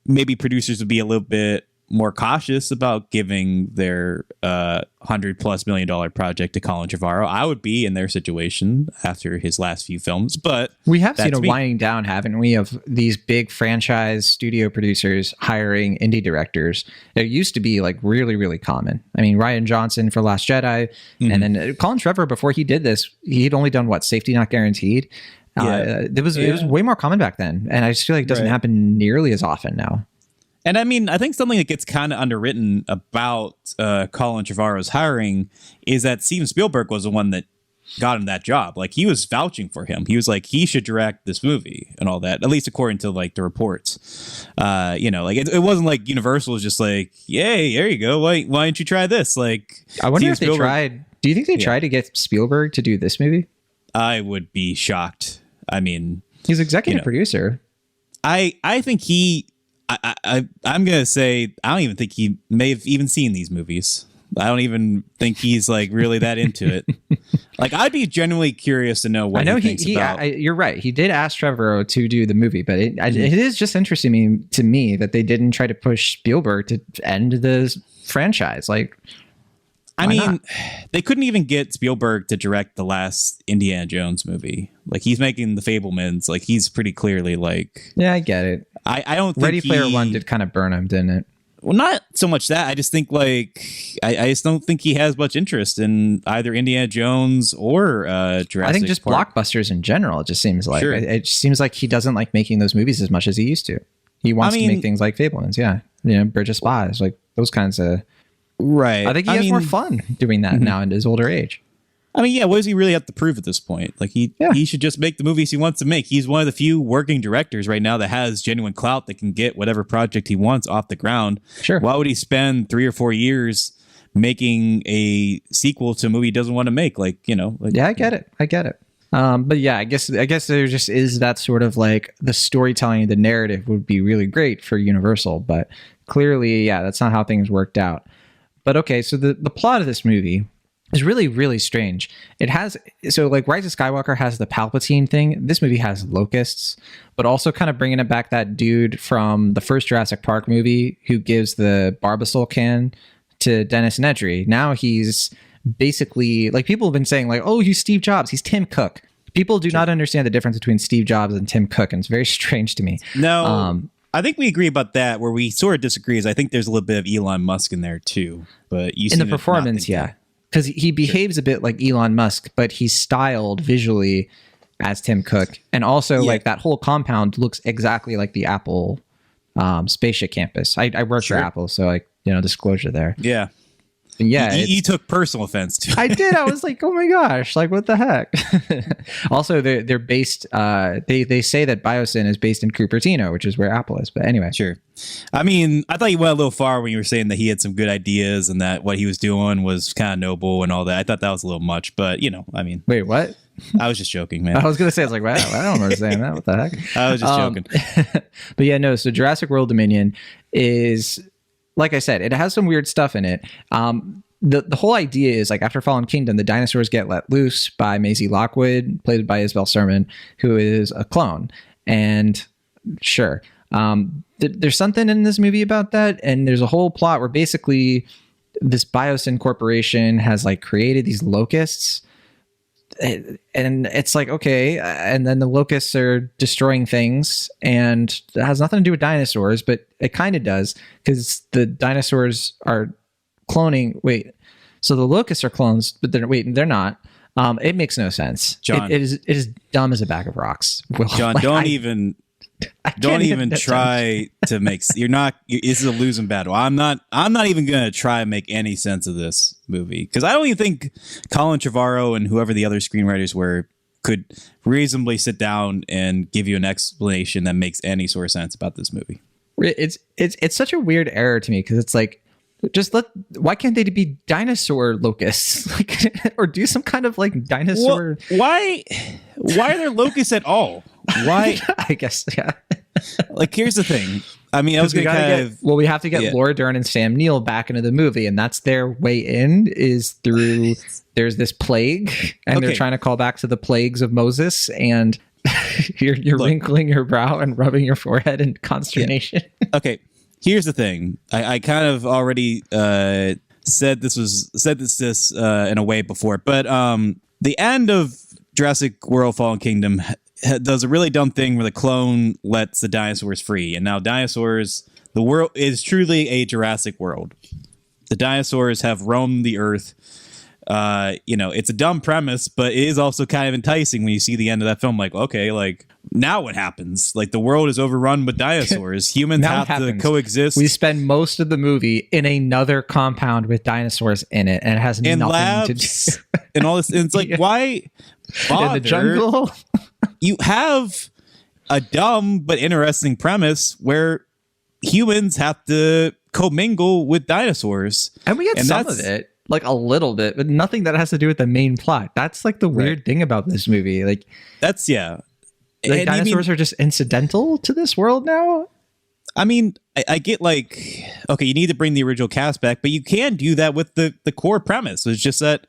maybe producers would be a little bit more cautious about giving their $100+ million project to Colin Trevorrow. I would be in their situation after his last few films, but we have seen a winding down, haven't we, of these big franchise studio producers hiring indie directors. It used to be like really, really common. I mean, Rian Johnson for Last Jedi, and then Colin Trevorrow, before he did this, he'd only done Safety Not Guaranteed. It was way more common back then, and I just feel like it doesn't happen nearly as often now. And I mean, I think something that gets kind of underwritten about Colin Trevorrow's hiring is that Steven Spielberg was the one that got him that job. Like, he was vouching for him. He was like, he should direct this movie and all that, at least according to like the reports. It wasn't like Universal was just like, yay, there you go. Why don't you try this? Like, I wonder if they tried. Do you think they tried to get Spielberg to do this movie? I would be shocked. I mean, he's executive producer. I think I'm going to say, I don't even think he may have even seen these movies. I don't even think he's like really that into it. Like, I'd be genuinely curious to know what he thinks about. You're right. He did ask Trevorrow to do the movie, but it is just interesting to me that they didn't try to push Spielberg to end the franchise. Like, I mean, they couldn't even get Spielberg to direct the last Indiana Jones movie. Like, he's making The Fabelmans. Like, he's pretty clearly like... Yeah, I get it. I don't think Ready Player One did kind of burn him, didn't it? Well, not so much that. I just think like... I just don't think he has much interest in either Indiana Jones or Jurassic Park. I think just blockbusters in general, it just seems like. Sure. It just seems like he doesn't like making those movies as much as he used to. He wants to make things like Fabelmans, yeah. Bridge of Spies, like those kinds of... Right. I think he has more fun doing that now in his older age. I mean, yeah, what does he really have to prove at this point? Like, he should just make the movies he wants to make. He's one of the few working directors right now that has genuine clout that can get whatever project he wants off the ground. Sure. Why would he spend 3 or 4 years making a sequel to a movie he doesn't want to make? Like, yeah, I get it. But yeah, I guess there just is that sort of like the storytelling, the narrative would be really great for Universal, but clearly, yeah, that's not how things worked out. But okay, so the plot of this movie is really, really strange. It has, so like Rise of Skywalker has the Palpatine thing. This movie has locusts, but also kind of bringing it back that dude from the first Jurassic Park movie who gives the Barbasol can to Dennis Nedry. Now he's basically, like, people have been saying like, oh, he's Steve Jobs. He's Tim Cook. People do not understand the difference between Steve Jobs and Tim Cook, and it's very strange to me. No. I think we agree about that. Where we sort of disagree is I think there's a little bit of Elon Musk in there too. But you in the performance, yeah, because he behaves a bit like Elon Musk, but he's styled visually as Tim Cook, and also like that whole compound looks exactly like the Apple spaceship campus. I work for Apple, so like disclosure there. Yeah. Yeah, you took personal offense to it. I did. I was like, oh my gosh, like what the heck? Also, they're based. They say that Biosyn is based in Cupertino, which is where Apple is. But anyway, sure. I mean, I thought you went a little far when you were saying that he had some good ideas and that what he was doing was kind of noble and all that. I thought that was a little much, but I mean, wait, what? I was just joking, man. I was gonna say, I was like, wow, I don't remember saying that. What the heck? I was just joking. But yeah, no. So Jurassic World Dominion is, like I said, it has some weird stuff in it. The whole idea is like after Fallen Kingdom, the dinosaurs get let loose by Maisie Lockwood, played by Isabel Sermon, who is a clone. And sure, there's something in this movie about that. And there's a whole plot where basically this Biosyn Corporation has like created these locusts. and it's like, okay, and then the locusts are destroying things, and it has nothing to do with dinosaurs, but it kind of does, because the dinosaurs are cloning. Wait, so the locusts are clones, but they're not. It makes no sense. John, it is dumb as a bag of rocks. Will. John, don't even try to make. This is a losing battle. I'm not even gonna try and make any sense of this movie, because I don't even think Colin Trevorrow and whoever the other screenwriters were could reasonably sit down and give you an explanation that makes any sort of sense about this movie. It's such a weird error to me, because it's like, why can't they be dinosaur locusts, like, or do some kind of like dinosaur? Well, why are there locusts at all? Why? I guess, yeah. Like, here's the thing. I mean, we have to get Laura Dern and Sam Neill back into the movie, and that's their way in, is through there's this plague, and they're trying to call back to the plagues of Moses, and you're wrinkling your brow and rubbing your forehead in consternation. Yeah. Okay. Here's the thing. I kind of already said this in a way before, but the end of Jurassic World Fallen Kingdom does a really dumb thing where the clone lets the dinosaurs free, and now the world is truly a Jurassic World. The dinosaurs have roamed the earth. It's a dumb premise, but it is also kind of enticing when you see the end of that film. Like, okay, like, now what happens? Like, the world is overrun with dinosaurs. Humans have to coexist. We spend most of the movie in another compound with dinosaurs in it, and it has nothing labs, to do. And all this. And it's like, why bother? In the jungle? You have a dumb but interesting premise where humans have to commingle with dinosaurs. And we get some of it. Like, a little bit, but nothing that has to do with the main plot. That's like the weird thing about this movie. Like, that's, yeah. Like, dinosaurs are just incidental to this world now. I mean, I get, like, okay, you need to bring the original cast back, but you can do that with the core premise. It's just that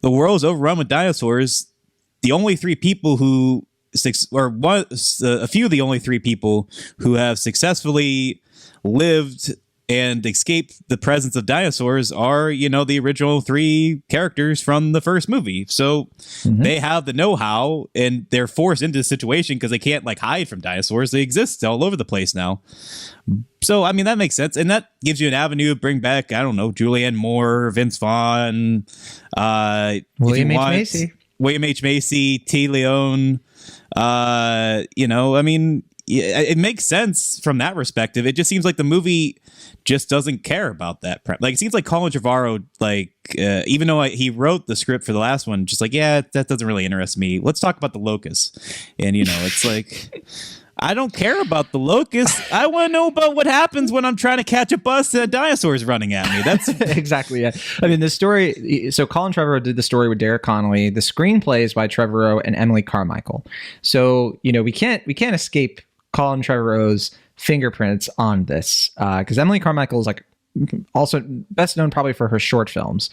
the world's overrun with dinosaurs. The only three people who a few of the only three people who have successfully lived and escape the presence of dinosaurs are, the original three characters from the first movie. So they have the know-how, and they're forced into the situation because they can't, like, hide from dinosaurs. They exist all over the place now. So, I mean, that makes sense. And that gives you an avenue to bring back, I don't know, Julianne Moore, Vince Vaughn, William H. Macy, T. Leone. I mean, it makes sense from that perspective. It just seems like the movie just doesn't care about that. Like, it seems like Colin Trevorrow, like, even though he wrote the script for the last one, just like, yeah, that doesn't really interest me. Let's talk about the locusts. And, it's like, I don't care about the locusts. I want to know about what happens when I'm trying to catch a bus and a dinosaur's running at me. That's exactly it. I mean, the story. So Colin Trevorrow did the story with Derek Connolly. The screenplay is by Trevorrow and Emily Carmichael. So, we can't escape Colin Trevorrow's fingerprints on this, because Emily Carmichael is, like, also best known probably for her short films,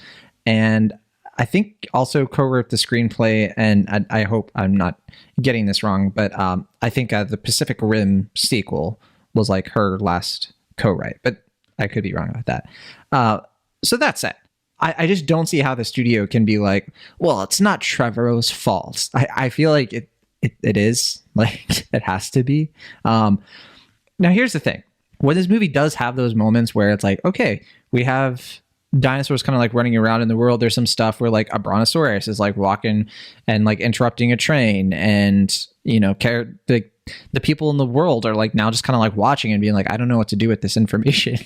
and I think also co-wrote the screenplay, and I hope I'm not getting this wrong, but I think the Pacific Rim sequel was, like, her last co-write, but I could be wrong about that. So that's it. I just don't see how the studio can be like, well, it's not Trevorrow's fault. I feel like it is, like, it has to be. Now, here's the thing. When this movie does have those moments where it's like, okay, we have dinosaurs kind of, like, running around in the world. There's some stuff where, like, a brontosaurus is, like, walking and, like, interrupting a train, and, the people in the world are, like, now just kind of, like, watching and being like, I don't know what to do with this information.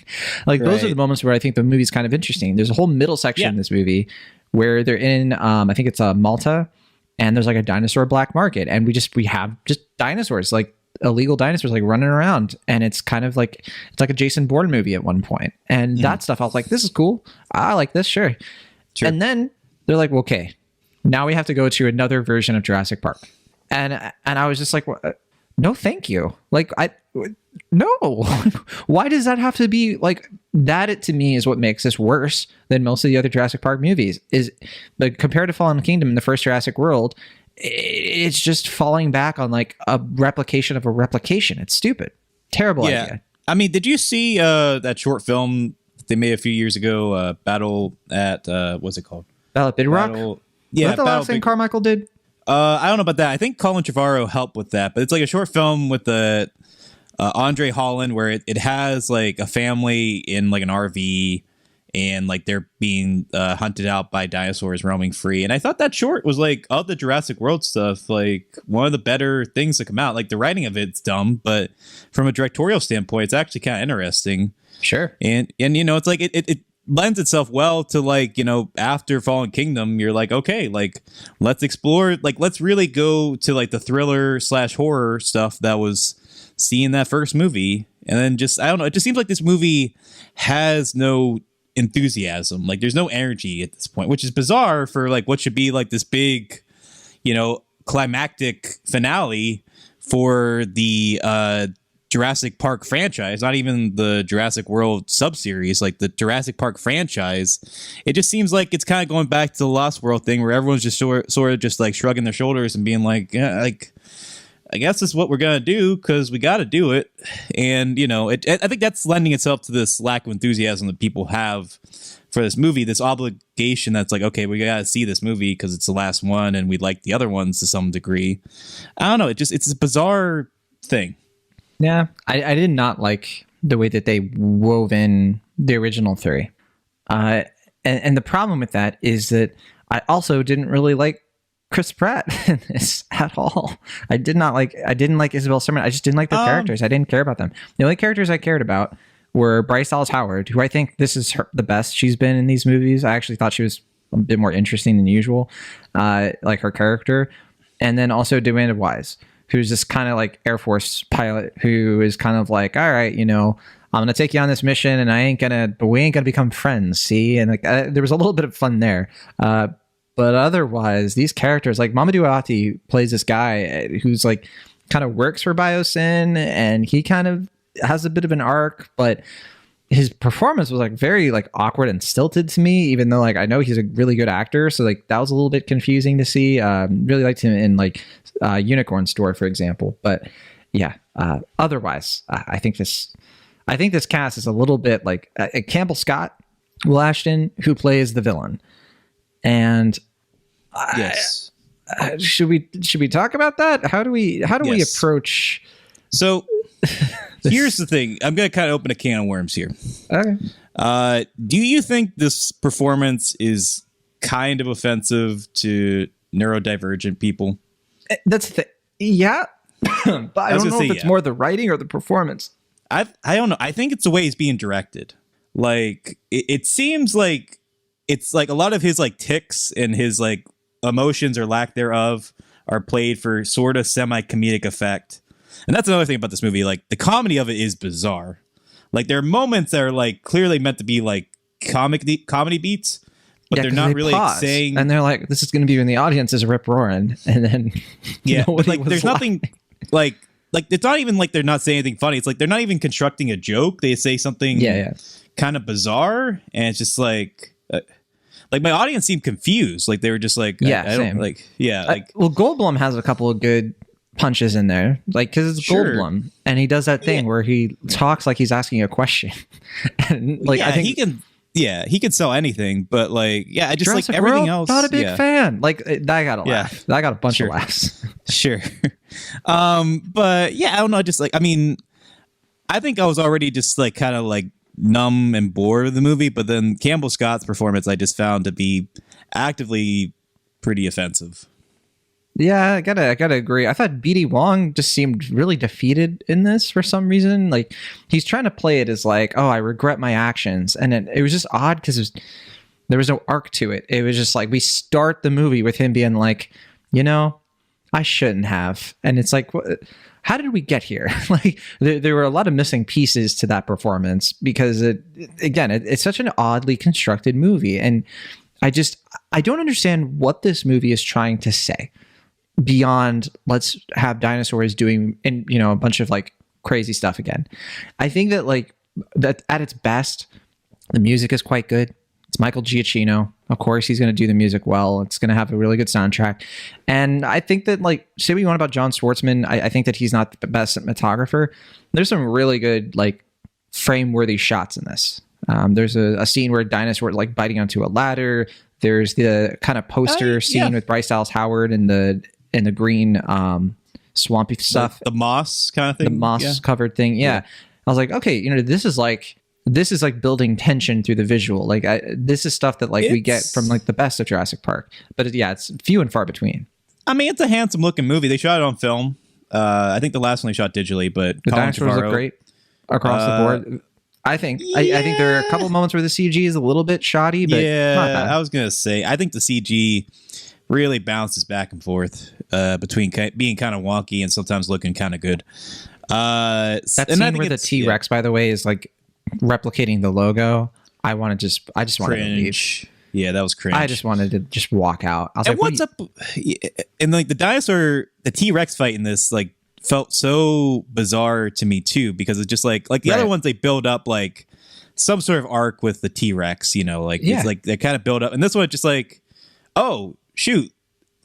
Like, those are the moments where I think the movie's kind of interesting. There's a whole middle section in this movie where they're in, I think it's Malta, and there's, like, a dinosaur black market, and we have just dinosaurs, like, illegal dinosaurs, like, running around, and it's kind of like, it's like a Jason Bourne movie at one point, and that stuff I was like, this is cool, I like this, sure. And then they're like, well, okay, now we have to go to another version of Jurassic Park, and I was just like, no, thank you. Like, no. Why does that have to be like that? It, to me, is what makes this worse than most of the other Jurassic Park movies. Is, like, compared to Fallen Kingdom in the first Jurassic World, it's just falling back on, like, a replication of a replication. It's stupid. Terrible idea. I mean, did you see that short film they made a few years ago, Battle at, what's it called? Battle at Big Rock? Was that the last thing Carmichael did? I don't know about that. I think Colin Trevorrow helped with that, but it's like a short film with the Andre Holland where it has like a family in like an RV and like they're being hunted out by dinosaurs roaming free. And I thought that short was like of the Jurassic World stuff, like one of the better things to come out. Like the writing of it's dumb, but from a directorial standpoint, it's actually kind of interesting. Sure. And you know, it's like it lends itself well to like, you know, after Fallen Kingdom, you're like, okay, like let's explore, like let's really go to like the thriller / horror stuff that was seen in that first movie. And then just, I don't know, it just seems like this movie has no enthusiasm. Like there's no energy at this point, which is bizarre for like what should be like this big, you know, climactic finale for the Jurassic Park franchise, not even the Jurassic World subseries, like the Jurassic Park franchise. It just seems like it's kind of going back to the Lost World thing where everyone's just sort of just like shrugging their shoulders and being like, yeah, like, I guess this is what we're going to do because we got to do it. And, you know, I think that's lending itself to this lack of enthusiasm that people have for this movie, this obligation that's like, okay, we got to see this movie because it's the last one and we like the other ones to some degree. I don't know. It's a bizarre thing. Yeah, I did not like the way that they wove in the original three. And the problem with that is that I also didn't really like Chris Pratt in this at all. I didn't like Isabel Sermon. I just didn't like the characters. I didn't care about them. The only characters I cared about were Bryce Dallas Howard, who I think this is the best she's been in these movies. I actually thought she was a bit more interesting than usual, like her character. And then also Deanna Wise, who's this kind of like Air Force pilot who is kind of like, all right, you know, I'm going to take you on this mission and we ain't going to become friends. See? And like, there was a little bit of fun there. But otherwise these characters like Mamadou Ati plays this guy who's like kind of works for Biosyn and he kind of has a bit of an arc, but his performance was like very like awkward and stilted to me, even though like I know he's a really good actor. So like that was a little bit confusing to see. Really liked him in like Unicorn Store, for example. But yeah, otherwise, I think this cast is a little bit like Campbell Scott, Will Ashton, who plays the villain, and yes, should we talk about that? How do we approach? So. Here's the thing. I'm going to kind of open a can of worms here. Okay. Do you think this performance is kind of offensive to neurodivergent people? That's the yeah. But I don't know if it's more the writing or the performance. I don't know. I think it's the way he's being directed. Like it seems like it's like a lot of his like tics and his like emotions or lack thereof are played for sort of semi-comedic effect. And that's another thing about this movie. Like the comedy of it is bizarre. Like there are moments that are like clearly meant to be like comedy beats, but they're not really saying. And they're like, "This is going to be when the audience is rip roaring," and then yeah, but like there's nothing like it's not even like they're not saying anything funny. It's like they're not even constructing a joke. They say something kind of bizarre, and it's just like my audience seemed confused. Like they were just like, I don't like, well, Goldblum has a couple of good punches in there, like because it's Goldblum and he does that thing where he talks like he's asking a question and like I think he can sell anything, but like I just Jurassic like everything World, else not a big fan. Like I got a laugh. I got a bunch of laughs. Sure. But I don't know, just like I mean I think I was already just like kind of like numb and bored with the movie, but then Campbell Scott's performance I just found to be actively pretty offensive. Yeah, I gotta agree. I thought BD Wong just seemed really defeated in this for some reason. Like he's trying to play it as like, oh, I regret my actions, and it was just odd because there was no arc to it. It was just like we start the movie with him being like, you know, I shouldn't have, and it's like, how did we get here? Like there were a lot of missing pieces to that performance because it's such an oddly constructed movie, and I don't understand what this movie is trying to say. Beyond let's have dinosaurs doing a bunch of like crazy stuff again. I think that like that at its best, the music is quite good. It's Michael Giacchino. Of course, he's going to do the music well. It's going to have a really good soundtrack. And I think that like say what you want about John Schwartzman, I think that he's not the best cinematographer. There's some really good like frame-worthy shots in this. There's a scene where dinosaurs like biting onto a ladder. There's the kind of poster scene with Bryce Dallas Howard and the green swampy stuff, the moss kind of thing, the moss covered thing. Yeah. I was like, okay, this is like building tension through the visual. Like this is stuff that we get from like the best of Jurassic Park, but it's few and far between. I mean, it's a handsome looking movie. They shot it on film. I think the last one they shot digitally, but the dinosaurs look great across the board. I think I think there are a couple of moments where the CG is a little bit shoddy, but not bad. I was gonna say I think the CG really bounces back and forth between being kind of wonky and sometimes looking kind of good. That scene where the T-Rex, by the way, is like replicating the logo. I just wanted to leave. Yeah, that was cringe. I just wanted to just walk out. I was what's up? And like the T-Rex fight in this like felt so bizarre to me too, because it's just like the other ones, they build up like some sort of arc with the T-Rex, it's like they kind of build up, and this one just like, oh shoot,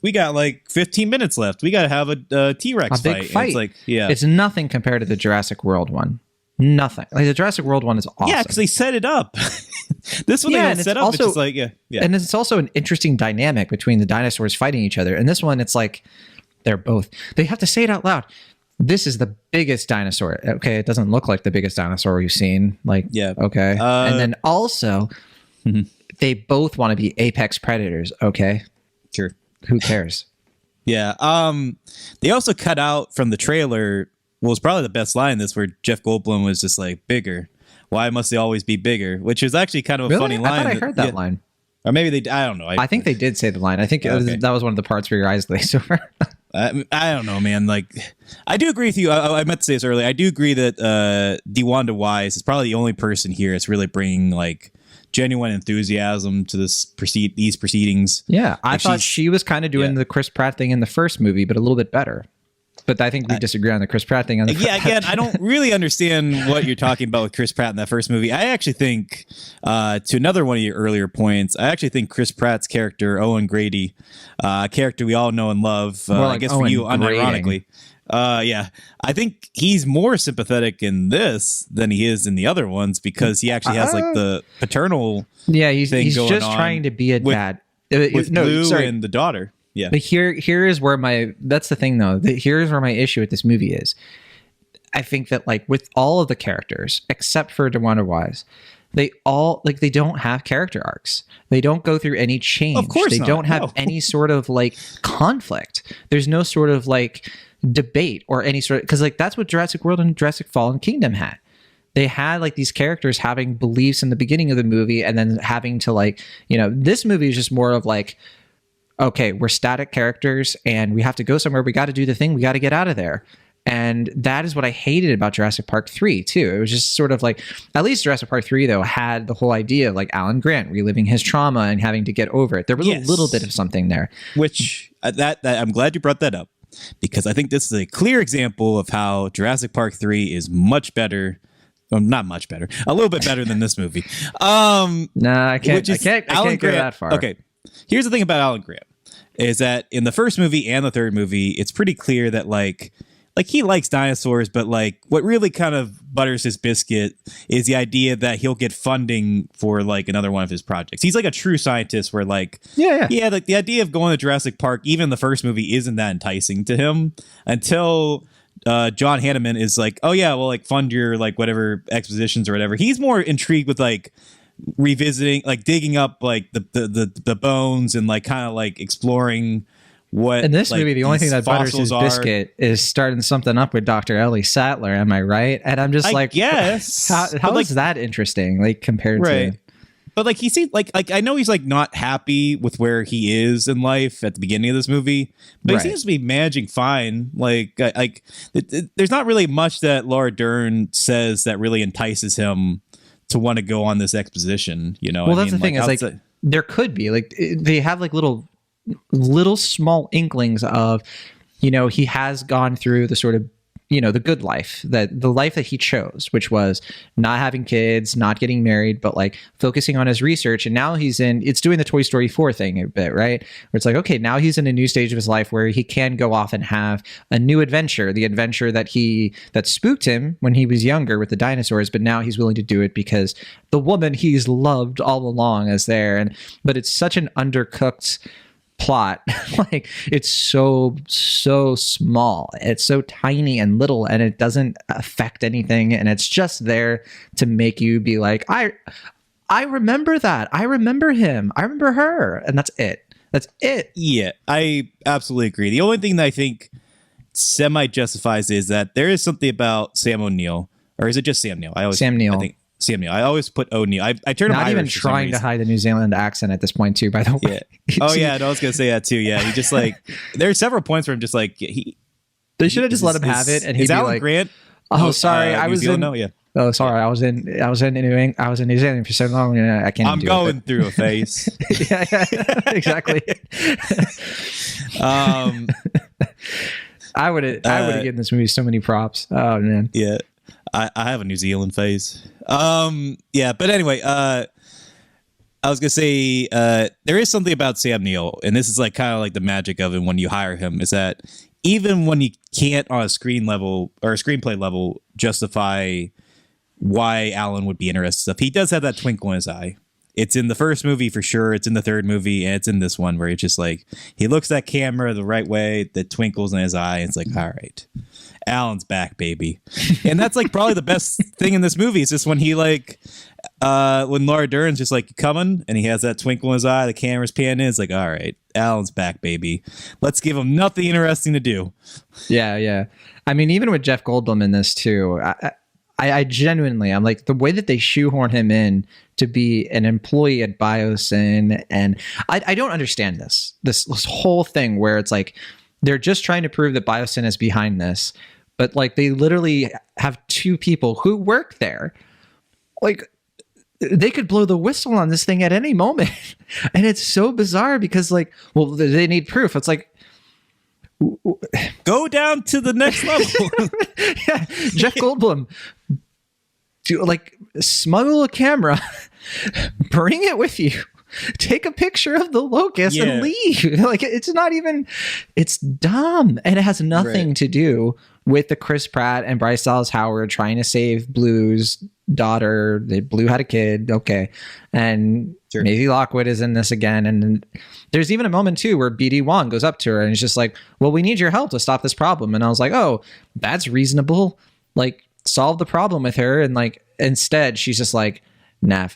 we got like 15 minutes left, we got to have a T-Rex big fight. It's like, it's nothing compared to the Jurassic World one. Nothing. Like the Jurassic World one is awesome. Yeah, because they set it up. This one they don't set up. Also, it's just like and it's also an interesting dynamic between the dinosaurs fighting each other. And this one, it's like they have to say it out loud. This is the biggest dinosaur. Okay, it doesn't look like the biggest dinosaur we've seen. Like, okay. And then also, they both want to be apex predators. Okay, sure. Who cares? Yeah. They also cut out from the trailer. Well, it's probably the best line in this, where Jeff Goldblum was just like, bigger. Why must they always be bigger? Which is actually kind of a funny line. I thought I heard that line. Or maybe I don't know. I think they did say the line. I think that was one of the parts where your eyes glazed over. I don't know, man. Like, I do agree with you. I meant to say this earlier. I do agree that DeWanda Wise is probably the only person here that's really bringing like genuine enthusiasm to these proceedings. Yeah, I thought she was kind of doing the Chris Pratt thing in the first movie, but a little bit better. But I think we disagree on the Chris Pratt thing. Again, I don't really understand what you're talking about with Chris Pratt in that first movie. I actually think, to another one of your earlier points, I actually think Chris Pratt's character, Owen Grady, a character we all know and love, I guess for you, unironically. I think he's more sympathetic in this than he is in the other ones, because he actually has like the paternal he's just trying to be a dad. With Blue and the daughter. Yeah. But here is where that's the thing though. Here's where my issue with this movie is. I think that like with all of the characters, except for DeWanda Wise, they all like they don't have character arcs. They don't go through any change. Of course they don't have any sort of like conflict. There's no sort of like debate or any sort of, because like that's what Jurassic World and Jurassic Fallen Kingdom had. They had like these characters having beliefs in the beginning of the movie and then having to like, this movie is just more of like, okay, we're static characters and we have to go somewhere. We got to do the thing. We got to get out of there. And that is what I hated about Jurassic Park 3 too. It was just sort of like, at least Jurassic Park 3 though had the whole idea of like Alan Grant reliving his trauma and having to get over it. There was a little bit of something there. Which that I'm glad you brought that up, because I think this is a clear example of how Jurassic Park 3 is much better. Well, not much better. A little bit better than this movie. No, I can't go that far. Okay. Here's the thing about Alan Grant is that in the first movie and the third movie, it's pretty clear that like he likes dinosaurs, but like what really kind of butters his biscuit is the idea that he'll get funding for like another one of his projects. He's like a true scientist where like, like the idea of going to Jurassic Park, even in the first movie, isn't that enticing to him until John Hanneman is like, oh yeah, well like fund your like whatever expositions or whatever. He's more intrigued with like revisiting, like digging up like the bones and like kind of like exploring what in this like, movie the only thing that butters his biscuit is starting something up with Dr. Ellie Sattler. Am I right? And I'm just like, yes, how is that interesting like compared to, but like he seems like I know he's like not happy with where he is in life at the beginning of this movie, but he seems to be managing fine. Like there's not really much that Laura Dern says that really entices him to want to go on this exposition, Well, that's the thing is like there could be like they have like little small inklings of, he has gone through the sort of the good life, that the life that he chose, which was not having kids, not getting married, but like focusing on his research. And now it's doing the Toy Story 4 thing a bit, right? Where it's like, okay, now he's in a new stage of his life where he can go off and have a new adventure, the adventure that spooked him when he was younger with the dinosaurs, but now he's willing to do it because the woman he's loved all along is there. But it's such an undercooked plot. Like, it's so small, it's so tiny and little, and it doesn't affect anything, and it's just there to make you be like, I remember that, I remember him, I remember her, and that's it. Yeah, I absolutely agree. The only thing that I think semi justifies is that there is something about Sam O'Neill, or is it just Sam Neill? Sam Neill. I think Sam Neill. I always put O'Neill. I turn him not even trying to hide the New Zealand accent at this point too, by the way. Yeah. Oh yeah, no, I was gonna say that too. Yeah, he just like there are several points where I'm just like they should have just let him have it, and he'd be Alan like, Grant. "Oh, sorry, I was in." No, yeah. Oh, sorry, I was in New Zealand for so long, and I can't. I'm going through a phase. yeah, exactly. I would have given this movie so many props. Oh man. Yeah. I have a New Zealand phase. Yeah, but anyway, I was gonna say there is something about Sam Neill, and this is like kind of like the magic of him when you hire him, is that even when you can't on a screen level or a screenplay level justify why Alan would be interested, he does have that twinkle in his eye. It's in the first movie for sure. It's in the third movie, and it's in this one where it's just like he looks at camera the right way, that twinkles in his eye, and it's like, all right, Alan's back, baby. And that's like probably the best thing in this movie. It's just when he like when Laura Dern's just like coming, and he has that twinkle in his eye, the camera's panning, it's like, all right, Alan's back, baby. Let's give him nothing interesting to do. Yeah. I mean, even with Jeff Goldblum in this too, I genuinely, I'm like, the way that they shoehorn him in to be an employee at Biosyn, and I don't understand this whole thing where it's like they're just trying to prove that Biosyn is behind this, but like they literally have two people who work there. Like, they could blow the whistle on this thing at any moment, and it's so bizarre because like, well, they need proof. It's like, go down to the next level. Yeah, Jeff Goldblum, smuggle a camera, bring it with you, take a picture of the locust and leave. Like, it's not even, it's dumb, and it has nothing to do with the Chris Pratt and Bryce Dallas Howard trying to save Blue's daughter. Blue had a kid, okay, and Maisie Lockwood is in this again, and there's even a moment too where BD Wong goes up to her and is just like, well, we need your help to stop this problem. And I was like, oh, that's reasonable, like, solve the problem with her. And like, instead she's just like, nah,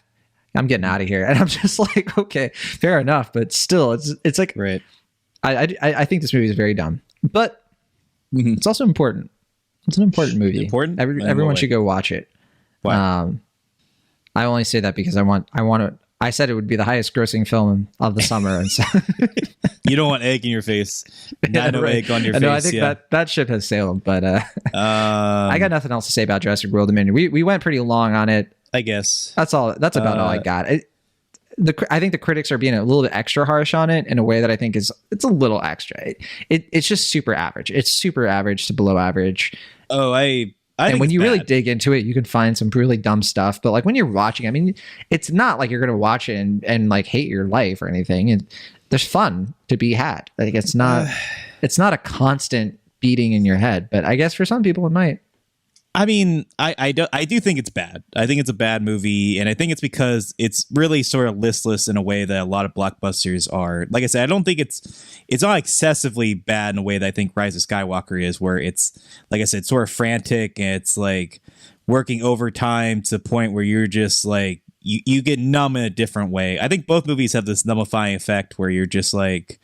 I'm getting out of here. And I'm just like, okay, fair enough, but still, it's like, right. I think this movie is very dumb, but it's also important. It's an important movie. Important? Everyone should go watch it. Why? I only say that because I want to. I said it would be the highest grossing film of the summer, and so you don't want egg in your face. Not no egg on your face. No, I think that ship has sailed. But I got nothing else to say about Jurassic World Dominion. We went pretty long on it. I guess that's all. That's about all I got. I think the critics are being a little bit extra harsh on it in a way that I think it's a little extra. It's just super average. It's super average to below average. Oh, and when you really dig into it, you can find some really dumb stuff. But like when you're watching, I mean, it's not like you're going to watch it and like hate your life or anything. There's fun to be had. Like it's not a constant beating in your head. But I guess for some people it might. I mean, I do think it's bad. I think it's a bad movie, and I think it's because it's really sort of listless in a way that a lot of blockbusters are. Like I said, I don't think it's not excessively bad in a way that I think Rise of Skywalker is, where it's, like I said, sort of frantic, and it's like working overtime to the point where you're just like you get numb in a different way. I think both movies have this numbifying effect where you're just like,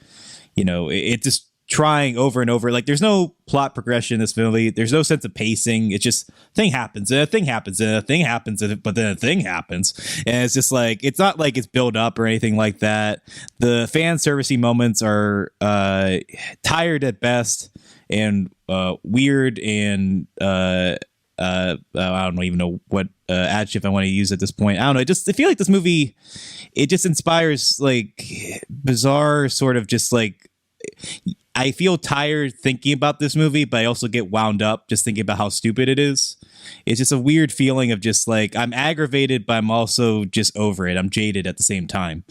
it just trying over and over. Like, there's no plot progression in this movie. There's no sense of pacing. It's just thing happens and a thing happens and a thing happens, but then a thing happens. And it's just like, it's not like it's built up or anything like that. The fan servicey moments are tired at best and weird, and I don't even know what adjective I want to use at this point. I don't know. I feel like this movie, it just inspires like bizarre sort of just like, I feel tired thinking about this movie, but I also get wound up just thinking about how stupid it is. It's just a weird feeling of just like, I'm aggravated, but I'm also just over it. I'm jaded at the same time.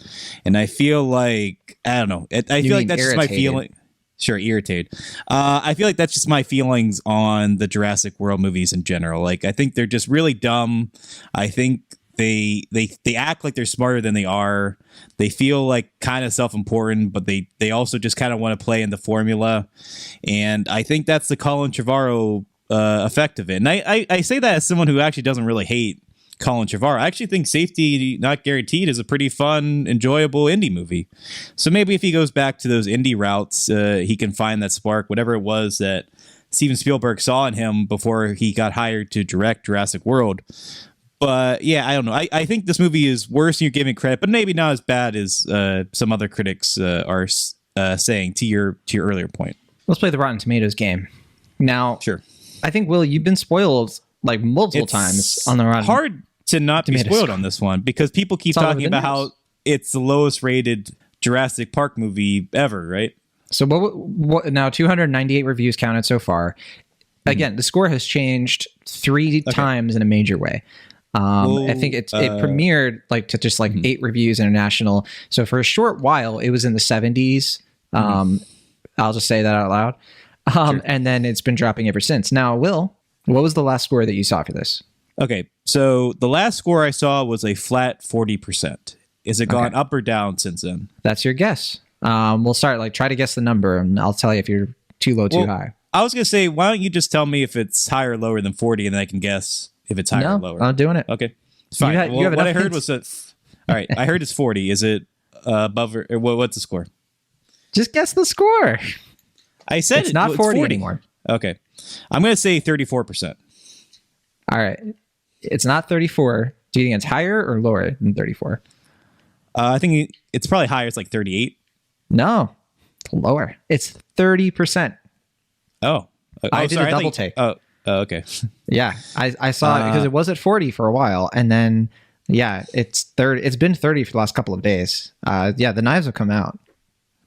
And I feel like, I don't know. I feel like that's irritated. Just my feeling. Sure, irritated. I feel like that's just my feelings on the Jurassic World movies in general. Like, I think they're just really dumb. I think they act like they're smarter than they are. They feel like kind of self-important, but they also just kind of want to play in the formula. And I think that's the Colin Trevorrow effect of it. And I say that as someone who actually doesn't really hate Colin Trevorrow. I actually think Safety Not Guaranteed is a pretty fun, enjoyable indie movie. So maybe if he goes back to those indie routes, he can find that spark, whatever it was that Steven Spielberg saw in him before he got hired to direct Jurassic World. But yeah, I don't know. I think this movie is worse than you're giving credit, but maybe not as bad as some other critics are saying. To your earlier point, let's play the Rotten Tomatoes game. Now, sure. I think, Will, you've been spoiled like multiple times on the Rotten. Hard to not be spoiled on this one because people keep talking about how it's the lowest rated Jurassic Park movie ever, right? So what now 298 reviews counted so far. Again, the score has changed 3 times in a major way. I think it premiered like to just like 8 reviews international. So for a short while, it was in the 70s. I'll just say that out loud. Sure. And then it's been dropping ever since. Now, Will, what was the last score that you saw for this? Okay, so the last score I saw was a flat 40%. Is it gone up or down since then? That's your guess. We'll start, like, try to guess the number, and I'll tell you if you're too low, too high. I was going to say, why don't you just tell me if it's higher or lower than 40, and then I can guess if it's higher or lower. I'm doing it. Okay, fine. What I heard was that... All right, I heard it's 40. Is it above or what's the score? Just guess the score. I said it's not 40 anymore. Okay. I'm going to say 34%. All right. It's not 34. Do you think it's higher or lower than 34? I think it's probably higher. It's like 38. No, it's lower. It's 30%. Oh. I did a double take. Oh, okay. Yeah. I saw it because it was at 40 for a while. And then, it's 30. It's been 30 for the last couple of days. The knives have come out.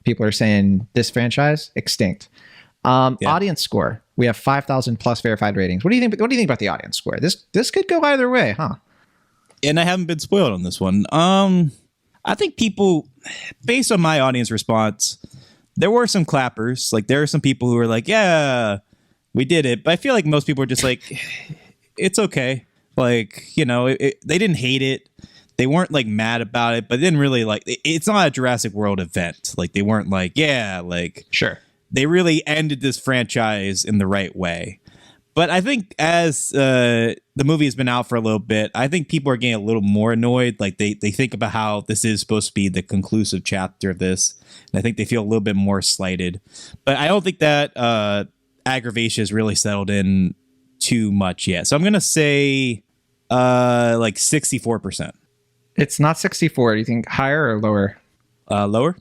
People are saying this franchise extinct. Audience score. We have 5,000 plus verified ratings. What do you think? What do you think about the audience score? This could go either way, huh? And I haven't been spoiled on this one. I think people, based on my audience response, there were some clappers. Like there are some people who were like, "Yeah, we did it." But I feel like most people are just like, "It's okay." Like they didn't hate it. They weren't like mad about it, but didn't really like. It's not a Jurassic World event. Like they weren't like, "Yeah, like sure." They really ended this franchise in the right way. But I think as the movie has been out for a little bit, I think people are getting a little more annoyed. Like they think about how this is supposed to be the conclusive chapter of this. And I think they feel a little bit more slighted. But I don't think that aggravation has really settled in too much yet. So I'm going to say like 64%. It's not 64. Do you think higher or lower? Lower?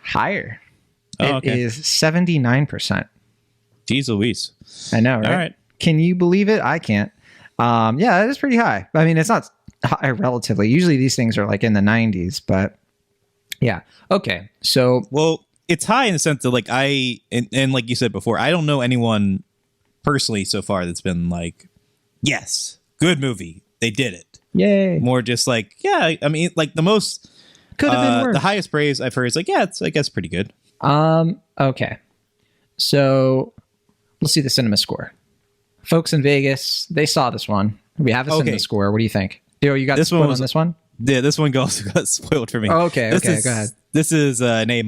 Higher. Oh, it is 79%. Jeez Louise. I know, right? All right. Can you believe it? I can't. It is pretty high. I mean, it's not high relatively. Usually these things are like in the 90s, but yeah. Okay. So, well, it's high in the sense that like and like you said before, I don't know anyone personally so far that's been like, yes, good movie. They did it. Yay. More just like, yeah, I mean, like the most could have been worse. The highest praise I've heard is like, yeah, it's I guess pretty good. Okay. So let's see the cinema score. Folks in Vegas, they saw this one. We have a cinema score. What do you think? You got this spoiled on this one? Yeah, this one got spoiled for me. Oh, okay, go ahead. This is an A-.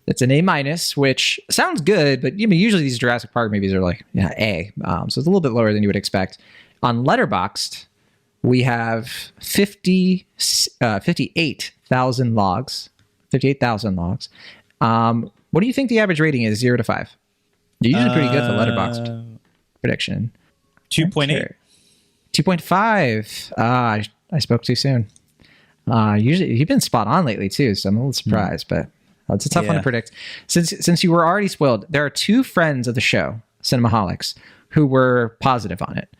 It's an A-, which sounds good, but usually these Jurassic Park movies are like A. So it's a little bit lower than you would expect. On Letterboxd, we have 58,000 logs. 58,000 logs. What do you think the average rating is, 0 to 5? You're usually pretty good for Letterboxd prediction. 2.8. 2.5. I spoke too soon. Usually you've been spot on lately too, so I'm a little surprised, but it's a tough one to predict. Since you were already spoiled, there are 2 friends of the show, Cinemaholics, who were positive on it.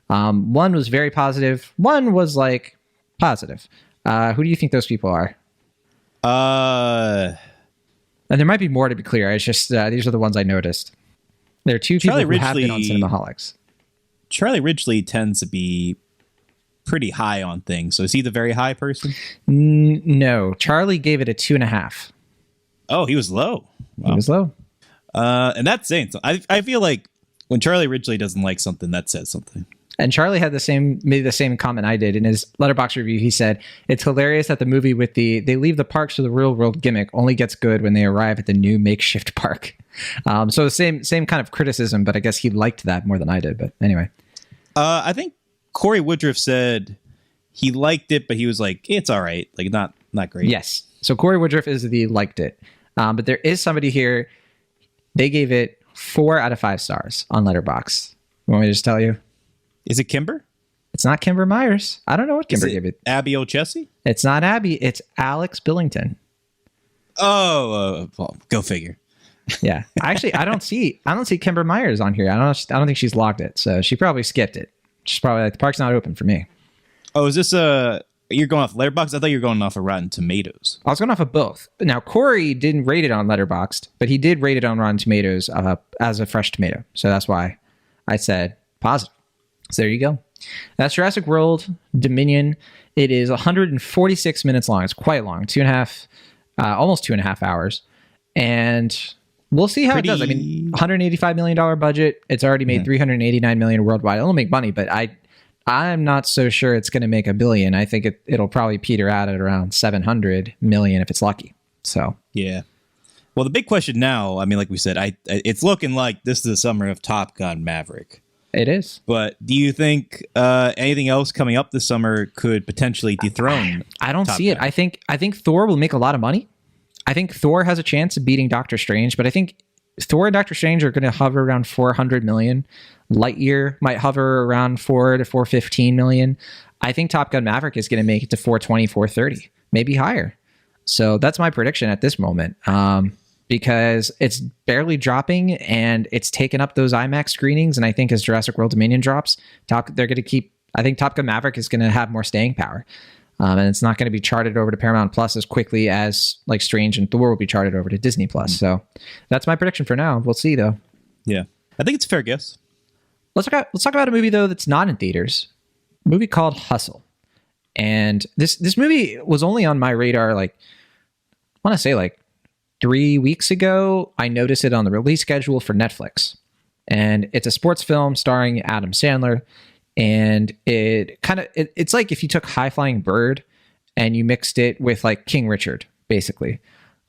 One was very positive. One was like positive. Who do you think those people are? And there might be more, to be clear. It's just these are the ones I noticed. There are two people who have been on Cinemaholics. Charlie Ridgely tends to be pretty high on things. So is he the very high person? No. Charlie gave it a 2.5. Oh, he was low. Wow. He was low. And that's saying something. I feel like when Charlie Ridgely doesn't like something, that says something. And Charlie had made the same comment I did in his Letterboxd review. He said, "It's hilarious that the movie with they leave the parks for the real world gimmick only gets good when they arrive at the new makeshift park." So the same kind of criticism, but I guess he liked that more than I did. But anyway, I think Corey Woodruff said he liked it, but he was like, it's all right, like not great. Yes. So Corey Woodruff is the liked it, but there is somebody here. They gave it 4 out of 5 stars on Letterboxd. You want me to just tell you? Is it Kimber? It's not Kimber Myers. I don't know what Kimber gave it. Abby O'Chessie? It's not Abby. It's Alex Billington. Oh, well, go figure. Yeah, actually, I don't see Kimber Myers on here. I don't think she's logged it, so she probably skipped it. She's probably like, the park's not open for me. Oh, is this you're going off Letterboxd? I thought you were going off of Rotten Tomatoes. I was going off of both. Now, Corey didn't rate it on Letterboxd, but he did rate it on Rotten Tomatoes as a fresh tomato. So that's why I said positive. So there you go. That's Jurassic World Dominion. It is 146 minutes long. It's quite long, almost 2.5 hours. And we'll see how it does. I mean, $185 million budget. It's already made $389 million worldwide. It'll make money, but I'm not so sure it's going to make $1 billion. I think it'll probably peter out at around $700 million if it's lucky. So yeah. Well, the big question now, I mean, like we said, it's looking like this is the summer of Top Gun Maverick. It is. But do you think anything else coming up this summer could potentially dethrone? I don't see it. I think Thor will make a lot of money. I think Thor has a chance of beating Doctor Strange, but I think Thor and Doctor Strange are going to hover around 400 million. Lightyear might hover around 4 to 415 million. I think Top Gun Maverick is going to make it to 420, 430, maybe higher. So that's my prediction at this moment. Because it's barely dropping and it's taken up those IMAX screenings. And I think as Jurassic World Dominion drops, they're going to keep, I think Top Gun Maverick is going to have more staying power. And it's not going to be charted over to Paramount Plus as quickly as like Strange and Thor will be charted over to Disney Plus. So that's my prediction for now. We'll see though. Yeah. I think it's a fair guess. Let's talk about a movie though that's not in theaters. A movie called Hustle. And this movie was only on my radar like, I want to say like 3 weeks ago. I noticed it on the release schedule for Netflix. And it's a sports film starring Adam Sandler. And it's like if you took High Flying Bird and you mixed it with like King Richard, basically.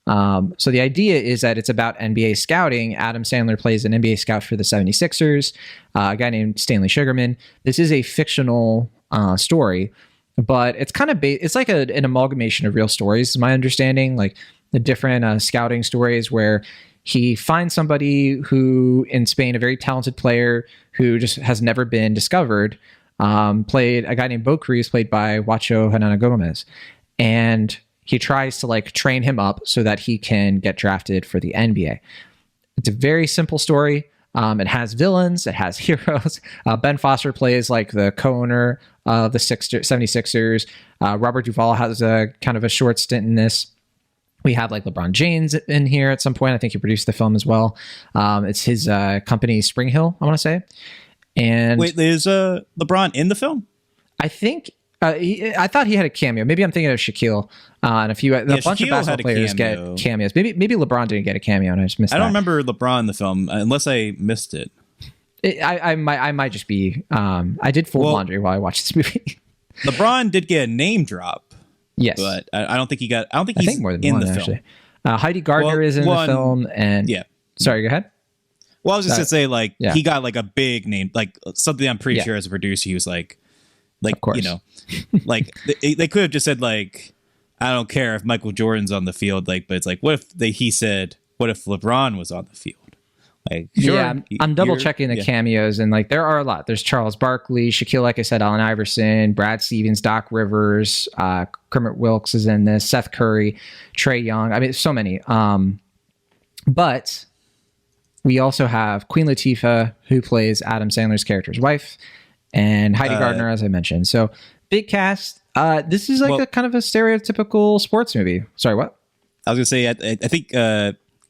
So the idea is that it's about NBA scouting. Adam Sandler plays an NBA scout for the 76ers, a guy named Stanley Sugarman. This is a fictional story, but it's kind of it's like an amalgamation of real stories, is my understanding, like the different scouting stories where he finds somebody who in Spain, a very talented player who just has never been discovered, played a guy named Bo Cruz, played by Huacho Hanana Gomez. And he tries to like train him up so that he can get drafted for the NBA. It's a very simple story. It has villains, it has heroes. Ben Foster plays like the co-owner of the 76ers. Robert Duvall has a kind of a short stint in this. We have like LeBron James in here at some point. I think he produced the film as well. It's his company Spring Hill, I want to say. And wait, is LeBron in the film? I think I thought he had a cameo. Maybe I'm thinking of Shaquille and a few. A bunch Shaquille of basketball players get cameos. Maybe LeBron didn't get a cameo, and I just missed. I don't remember LeBron in the film unless I missed it. I might just be. I did fold laundry while I watched this movie. LeBron did get a name drop. Yes, but I don't think he got. I don't think he's more than in one, the actually. Film. Heidi Gardner is in the film, and yeah. Sorry, go ahead. Well, I was just gonna say like he got like a big name, like something I'm pretty sure as a producer he was like you know, like they could have just said like I don't care if Michael Jordan's on the field, like, but it's like what if he said what if LeBron was on the field? Like, sure, yeah, I'm double checking the cameos, and like there are a lot. There's Charles Barkley, Shaquille, like I said, Allen Iverson, Brad Stevens, Doc Rivers, Kermit Wilkes is in this, Seth Curry, Trae Young. I mean, so many. But we also have Queen Latifah, who plays Adam Sandler's character's wife, and Heidi Gardner, as I mentioned. So big cast. This is like a kind of a stereotypical sports movie. Sorry, what? I was gonna say I think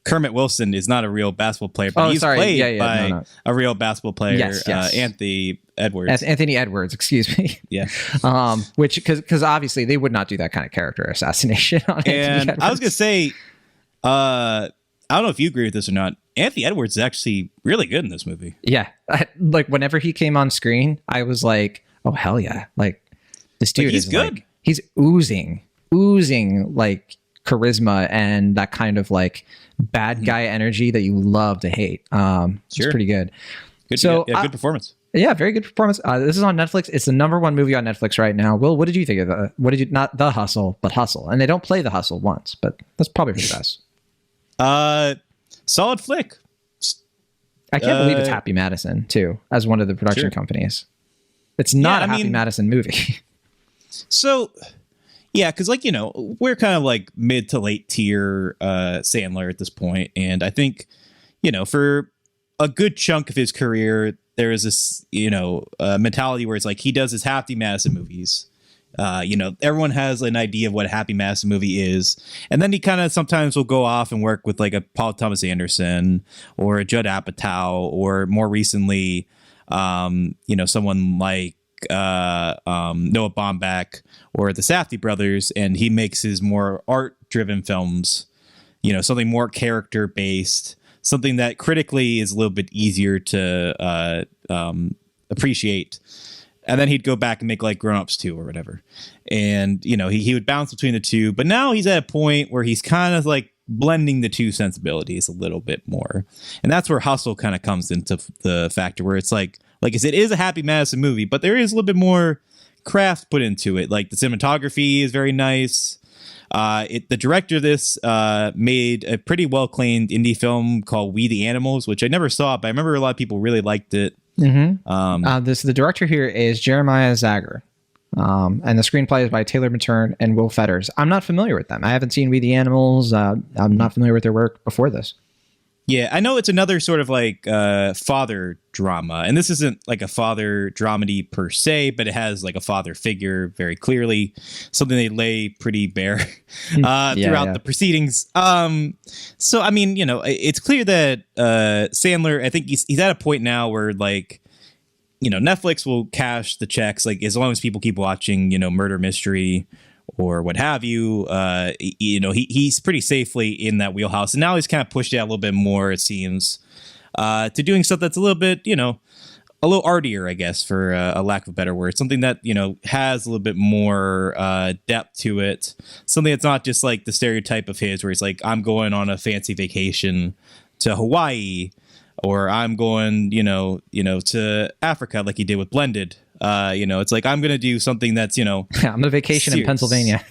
Kermit Wilson is not a real basketball player, but he's played by a real basketball player, yes. Anthony Edwards. Anthony Edwards, excuse me. Yeah. Which, because obviously they would not do that kind of character assassination on Anthony Edwards. I was going to say, I don't know if you agree with this or not. Anthony Edwards is actually really good in this movie. Yeah. Like, whenever he came on screen, I was like, oh, hell yeah. Like, this dude he's is good. Like, he's oozing like charisma and that kind of like bad guy energy that you love to hate. It's pretty good. Good performance. Yeah, very good performance. This is on Netflix. It's the #1 movie on Netflix right now. Will, what did you think of it? What did you, not The Hustle, but Hustle? And they don't play The Hustle once, but that's probably for the best. Solid flick. I can't believe it's Happy Madison too, as one of the production companies. It's not a Happy Madison movie. So, yeah, because like, we're kind of like mid to late tier Sandler at this point. And I think, for a good chunk of his career, there is this, mentality where it's like he does his Happy Madison movies. Everyone has an idea of what a Happy Madison movie is. And then he kind of sometimes will go off and work with like a Paul Thomas Anderson or a Judd Apatow, or more recently, someone like Noah Baumbach or the Safdie brothers, and he makes his more art-driven films, something more character-based, something that critically is a little bit easier to appreciate. And then he'd go back and make like Grown Ups 2 or whatever. And, he would bounce between the two. But now he's at a point where he's kind of like blending the two sensibilities a little bit more. And that's where Hustle kind of comes into the factor, where it's like I said, it is a Happy Madison movie, but there is a little bit more craft put into it. Like the cinematography is very nice. The director of this made a pretty well-claimed indie film called We the Animals, which I never saw, but I remember a lot of people really liked it. Mm-hmm. The director here is Jeremiah Zager. And the screenplay is by Taylor Materne and Will Fetters. I'm not familiar with them. I haven't seen We the Animals. I'm not familiar with their work before this. Yeah, I know it's another sort of like father drama, and this isn't like a father dramedy per se, but it has like a father figure very clearly, something they lay pretty bare throughout the proceedings. So I mean, it's clear that Sandler, I think he's at a point now where like, Netflix will cash the checks, like as long as people keep watching, murder mystery or what have you. He's pretty safely in that wheelhouse, and now he's kind of pushed it out a little bit more, it seems, to doing stuff that's a little bit, a little artier, I guess, for a lack of a better word. Something that, has a little bit more depth to it. Something that's not just like the stereotype of his, where he's like, I'm going on a fancy vacation to Hawaii, or I'm going, to Africa, like he did with Blended. It's like, I'm going to do something that's, I'm on a vacation in Pennsylvania.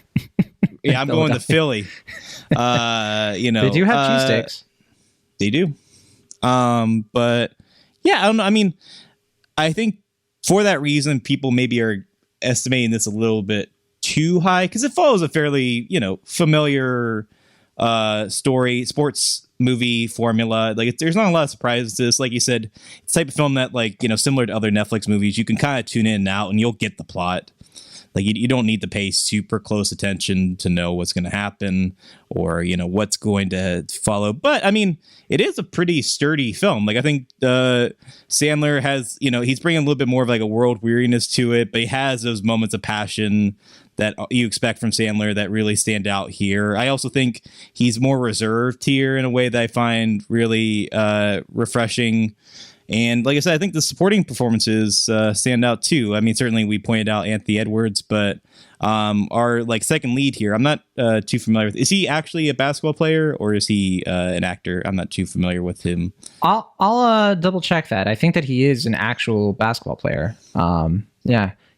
Yeah, I'm going to Philly. They do have cheesesteaks. They do. But yeah, I don't know. I mean, I think for that reason, people maybe are estimating this a little bit too high, because it follows a fairly, familiar story, sports movie formula. Like there's not a lot of surprises to this. Like you said, it's the type of film that, like, similar to other Netflix movies, you can kind of tune in and out and you'll get the plot. Like you don't need to pay super close attention to know what's going to happen or, what's going to follow. But I mean, it is a pretty sturdy film. Like I think Sandler has, he's bringing a little bit more of like a world weariness to it, but he has those moments of passion that you expect from Sandler that really stand out here. I also think he's more reserved here in a way that I find really refreshing. And like I said, I think the supporting performances stand out too. I mean, certainly we pointed out Anthony Edwards, but our like second lead here, I'm not too familiar with. Is he actually a basketball player or is he an actor? I'm not too familiar with him. I'll double check that. I think that he is an actual basketball player.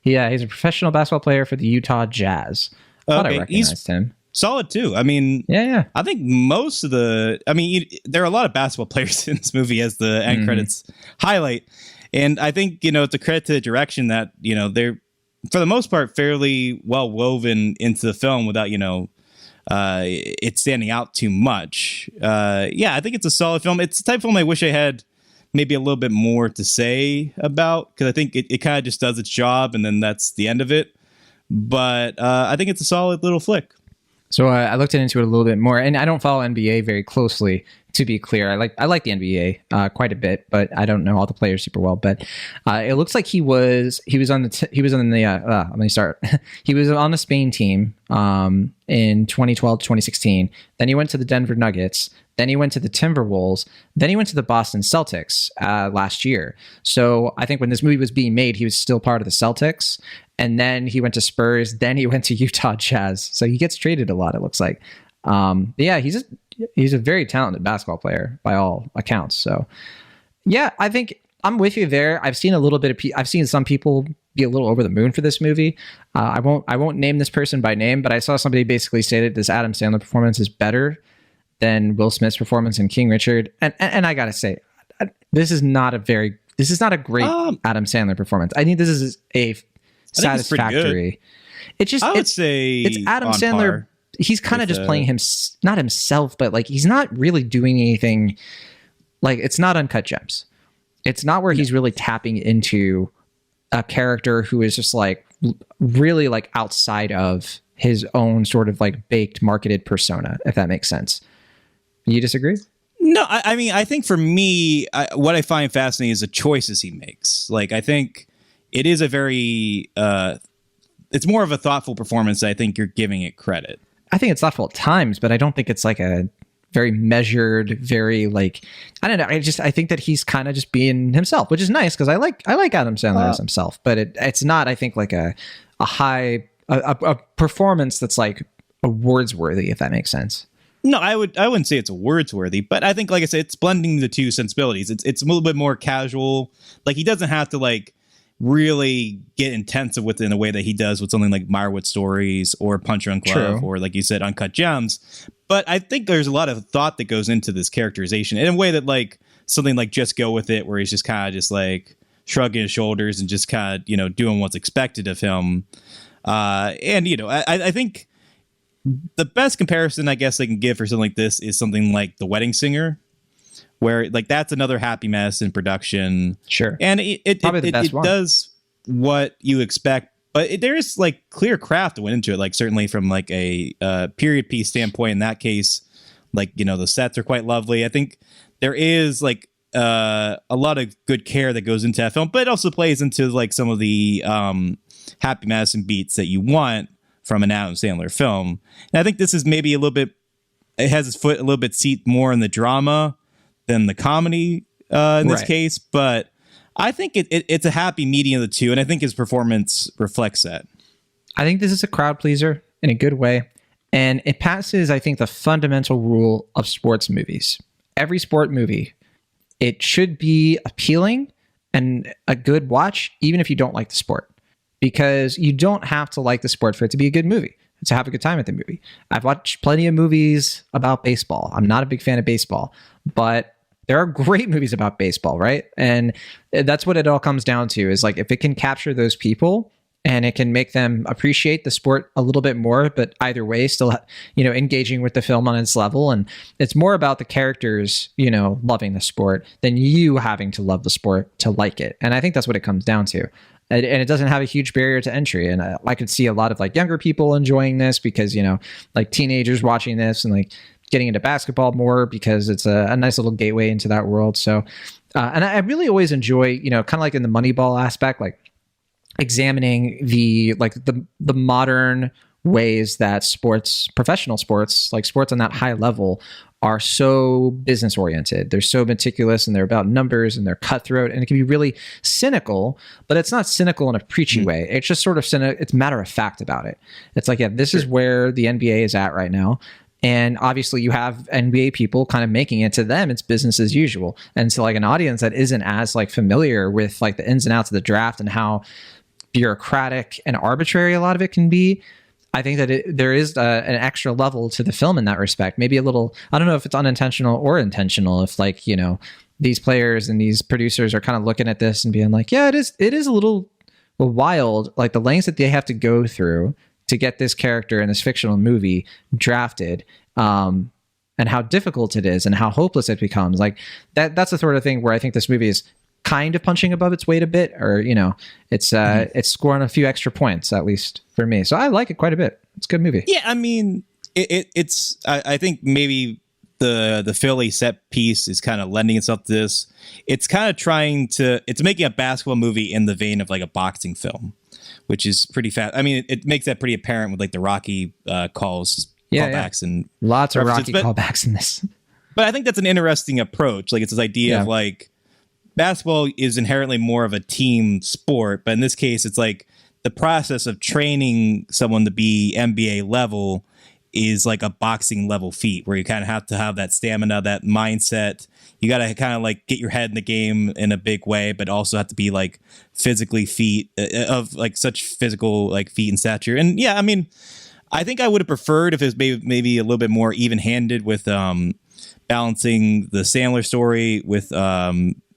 He's a professional basketball player for the Utah Jazz. I thought I recognized him. Solid too. I mean, I think most of there are a lot of basketball players in this movie, as the end credits highlight. And I think, it's a credit to the direction that, they're for the most part fairly well woven into the film without, it standing out too much. I think it's a solid film. It's the type of film I wish I had maybe a little bit more to say about, because I think it kind of just does its job and then that's the end of it. But I think it's a solid little flick. So I looked into it a little bit more, and I don't follow NBA very closely, To be clear, I like the NBA quite a bit, but I don't know all the players super well. But it looks like he was on the let me start. He was on the Spain team in 2012 to 2016. Then he went to the Denver Nuggets. Then he went to the Timberwolves. Then he went to the Boston Celtics last year. So I think when this movie was being made, he was still part of the Celtics. And then he went to Spurs. Then he went to Utah Jazz. So he gets traded a lot, it looks like. Yeah, he's a very talented basketball player by all accounts. So yeah, I think I'm with you there. I've seen some people be a little over the moon for this movie. I won't name this person by name, but I saw somebody basically say that this Adam Sandler performance is better than Will Smith's performance in King Richard. And I gotta say, this is not a great Adam Sandler performance. I think this is a satisfactory. It's Adam Sandler. Par. He's kind of just playing not himself, but like he's not really doing anything. Like it's not Uncut Gems. It's not where he's really tapping into a character who is just like really like outside of his own sort of like baked marketed persona, if that makes sense. You disagree? No, I mean, I think for me, what I find fascinating is the choices he makes. Like, I think it is a very, it's more of a thoughtful performance. I think you're giving it credit. I think it's thoughtful at times, but I don't think it's like a very measured, very like, I don't know. I think that he's kind of just being himself, which is nice because I like Adam Sandler as himself, but it's not, I think, like a performance that's like awards worthy, if that makes sense. No, I wouldn't say it's awards worthy, but I think, like I said, it's blending the two sensibilities. It's a little bit more casual. Like he doesn't have to like really get intensive with it in a way that he does with something like Meyerowitz Stories or Punch Drunk Love or, like you said, Uncut Gems. But I think there's a lot of thought that goes into this characterization in a way that like something like Just Go With It, where he's just kind of just like shrugging his shoulders and just kind of, doing what's expected of him. And, I think the best comparison I guess I can give for something like this is something like The Wedding Singer, where like that's another Happy Madison production. Sure. And it does what you expect, but there's like clear craft that went into it. Like certainly from like a period piece standpoint, in that case, like, the sets are quite lovely. I think there is like a lot of good care that goes into that film, but it also plays into like some of the Happy Madison beats that you want from an Adam Sandler film. And I think this is maybe it has its foot a little bit seat more in the drama than the comedy in this case, but I think it's a happy medium of the two, and I think his performance reflects that. I think this is a crowd pleaser in a good way, and it passes, I think, the fundamental rule of sports movies. Every sport movie, it should be appealing and a good watch, even if you don't like the sport, because you don't have to like the sport for it to be a good movie. To have a good time at the movie. I've watched plenty of movies about baseball. I'm not a big fan of baseball, but there are great movies about baseball, right? And that's what it all comes down to, is like if it can capture those people and it can make them appreciate the sport a little bit more, but either way, still, engaging with the film on its level. And it's more about the characters, loving the sport than you having to love the sport to like it. And I think that's what it comes down to. And it doesn't have a huge barrier to entry. And I could see a lot of like younger people enjoying this because, like teenagers watching this and like getting into basketball more because it's a nice little gateway into that world. So, and I really always enjoy, kind of like in the Moneyball aspect, like examining the modern ways that professional sports, like sports on that high level, are so business oriented. They're so meticulous and they're about numbers and they're cutthroat, and it can be really cynical, but it's not cynical in a preachy way. It's just sort of it's matter of fact about it. It's like, yeah, this is where the NBA is at right now. And obviously you have NBA people kind of making it, to them, it's business as usual. And so like an audience that isn't as like familiar with like the ins and outs of the draft and how bureaucratic and arbitrary a lot of it can be, I think that there is an extra level to the film in that respect. Maybe a little, I don't know if it's unintentional or intentional, if like, these players and these producers are kind of looking at this and being like, yeah, it is a little wild, like the lengths that they have to go through to get this character in this fictional movie drafted, and how difficult it is and how hopeless it becomes. Like that's the sort of thing where I think this movie is kind of punching above its weight a bit, or it's scoring a few extra points, at least for me. So I like it quite a bit. It's a good movie. Yeah, I mean, it's I think maybe the Philly set piece is kind of lending itself to this. It's kind of it's making a basketball movie in the vein of like a boxing film, which is pretty fast. I mean, it makes that pretty apparent with like the Rocky callbacks and lots of Rocky callbacks in this. But I think that's an interesting approach. Like, it's this idea of like basketball is inherently more of a team sport, but in this case, it's like the process of training someone to be NBA level is like a boxing level feat, where you kind of have to have that stamina, that mindset. You got to kind of like get your head in the game in a big way, but also have to be like physically of like such physical like feet and stature. And yeah, I mean, I think I would have preferred if it was maybe a little bit more even handed with balancing the Sandler story with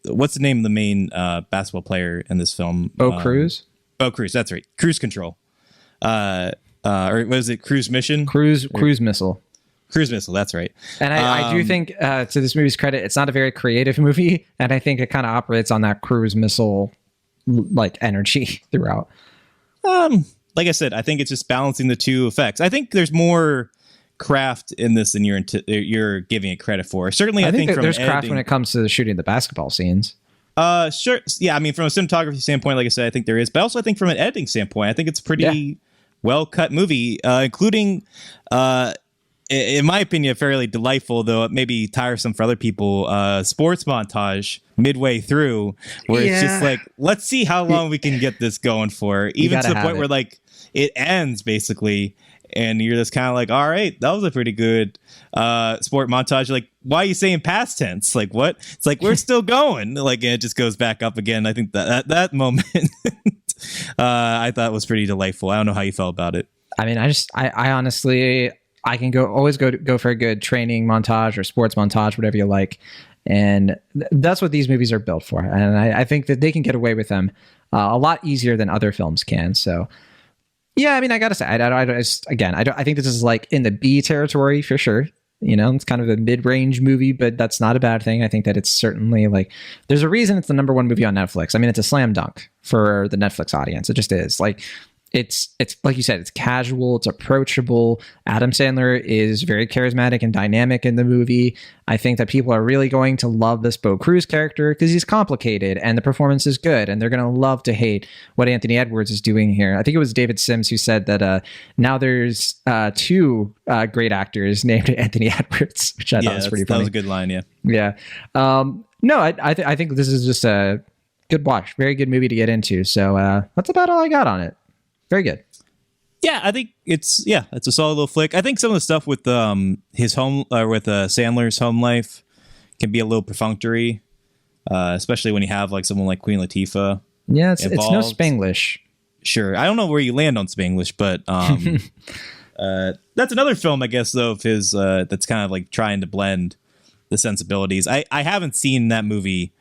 what's the name of the main basketball player in this film? Bo Cruz. Bo Cruz, that's right. Cruise Control. Or was it Cruise Mission? Cruise Missile. Cruise Missile, that's right. And I do think, to this movie's credit, it's not a very creative movie, and I think it kind of operates on that Cruise Missile like energy throughout. Like I said, I think it's just balancing the two effects. I think there's more craft in this than you're giving it credit for. Certainly, I think from there's craft when it comes to shooting the basketball scenes. Sure. Yeah, I mean, from a cinematography standpoint, like I said, I think there is. But also, I think from an editing standpoint, I think it's pretty well-cut movie, including, in my opinion, fairly delightful, though it may be tiresome for other people, sports montage midway through, where it's just like, let's see how long we can get this going for, even to the point where like it ends, basically, and you're just kind of like, all right, that was a pretty good sport montage. Like, why are you saying past tense? Like, what? It's like, we're still going. Like, and it just goes back up again. I think that moment I thought was pretty delightful. I don't know how you felt about it. I mean, I honestly, I can always go for a good training montage or sports montage, whatever you like. And that's what these movies are built for. And I think that they can get away with them a lot easier than other films can. So yeah, I mean, I gotta say, I think this is like in the B territory for sure. You know, it's kind of a mid-range movie, but that's not a bad thing. I think that it's certainly like, there's a reason it's the number one movie on Netflix. I mean, it's a slam dunk for the Netflix audience. It just is. Like, it's like you said, it's casual, it's approachable. Adam Sandler is very charismatic and dynamic in the movie. I think that people are really going to love this Bo Cruz character because he's complicated and the performance is good, and they're going to love to hate what Anthony Edwards is doing here. I think it was David Sims who said that now there's two great actors named Anthony Edwards, which I thought was pretty funny. That was a good line, yeah. Yeah. No, I think this is just a good watch. Very good movie to get into. So that's about all I got on it. Very good. Yeah, I think it's a solid little flick. I think some of the stuff with his home with Sandler's home life can be a little perfunctory, especially when you have like someone like Queen Latifah. Yeah, it's no Spanglish. Sure, I don't know where you land on Spanglish, but that's another film, I guess, though, of his that's kind of like trying to blend the sensibilities. I haven't seen that movie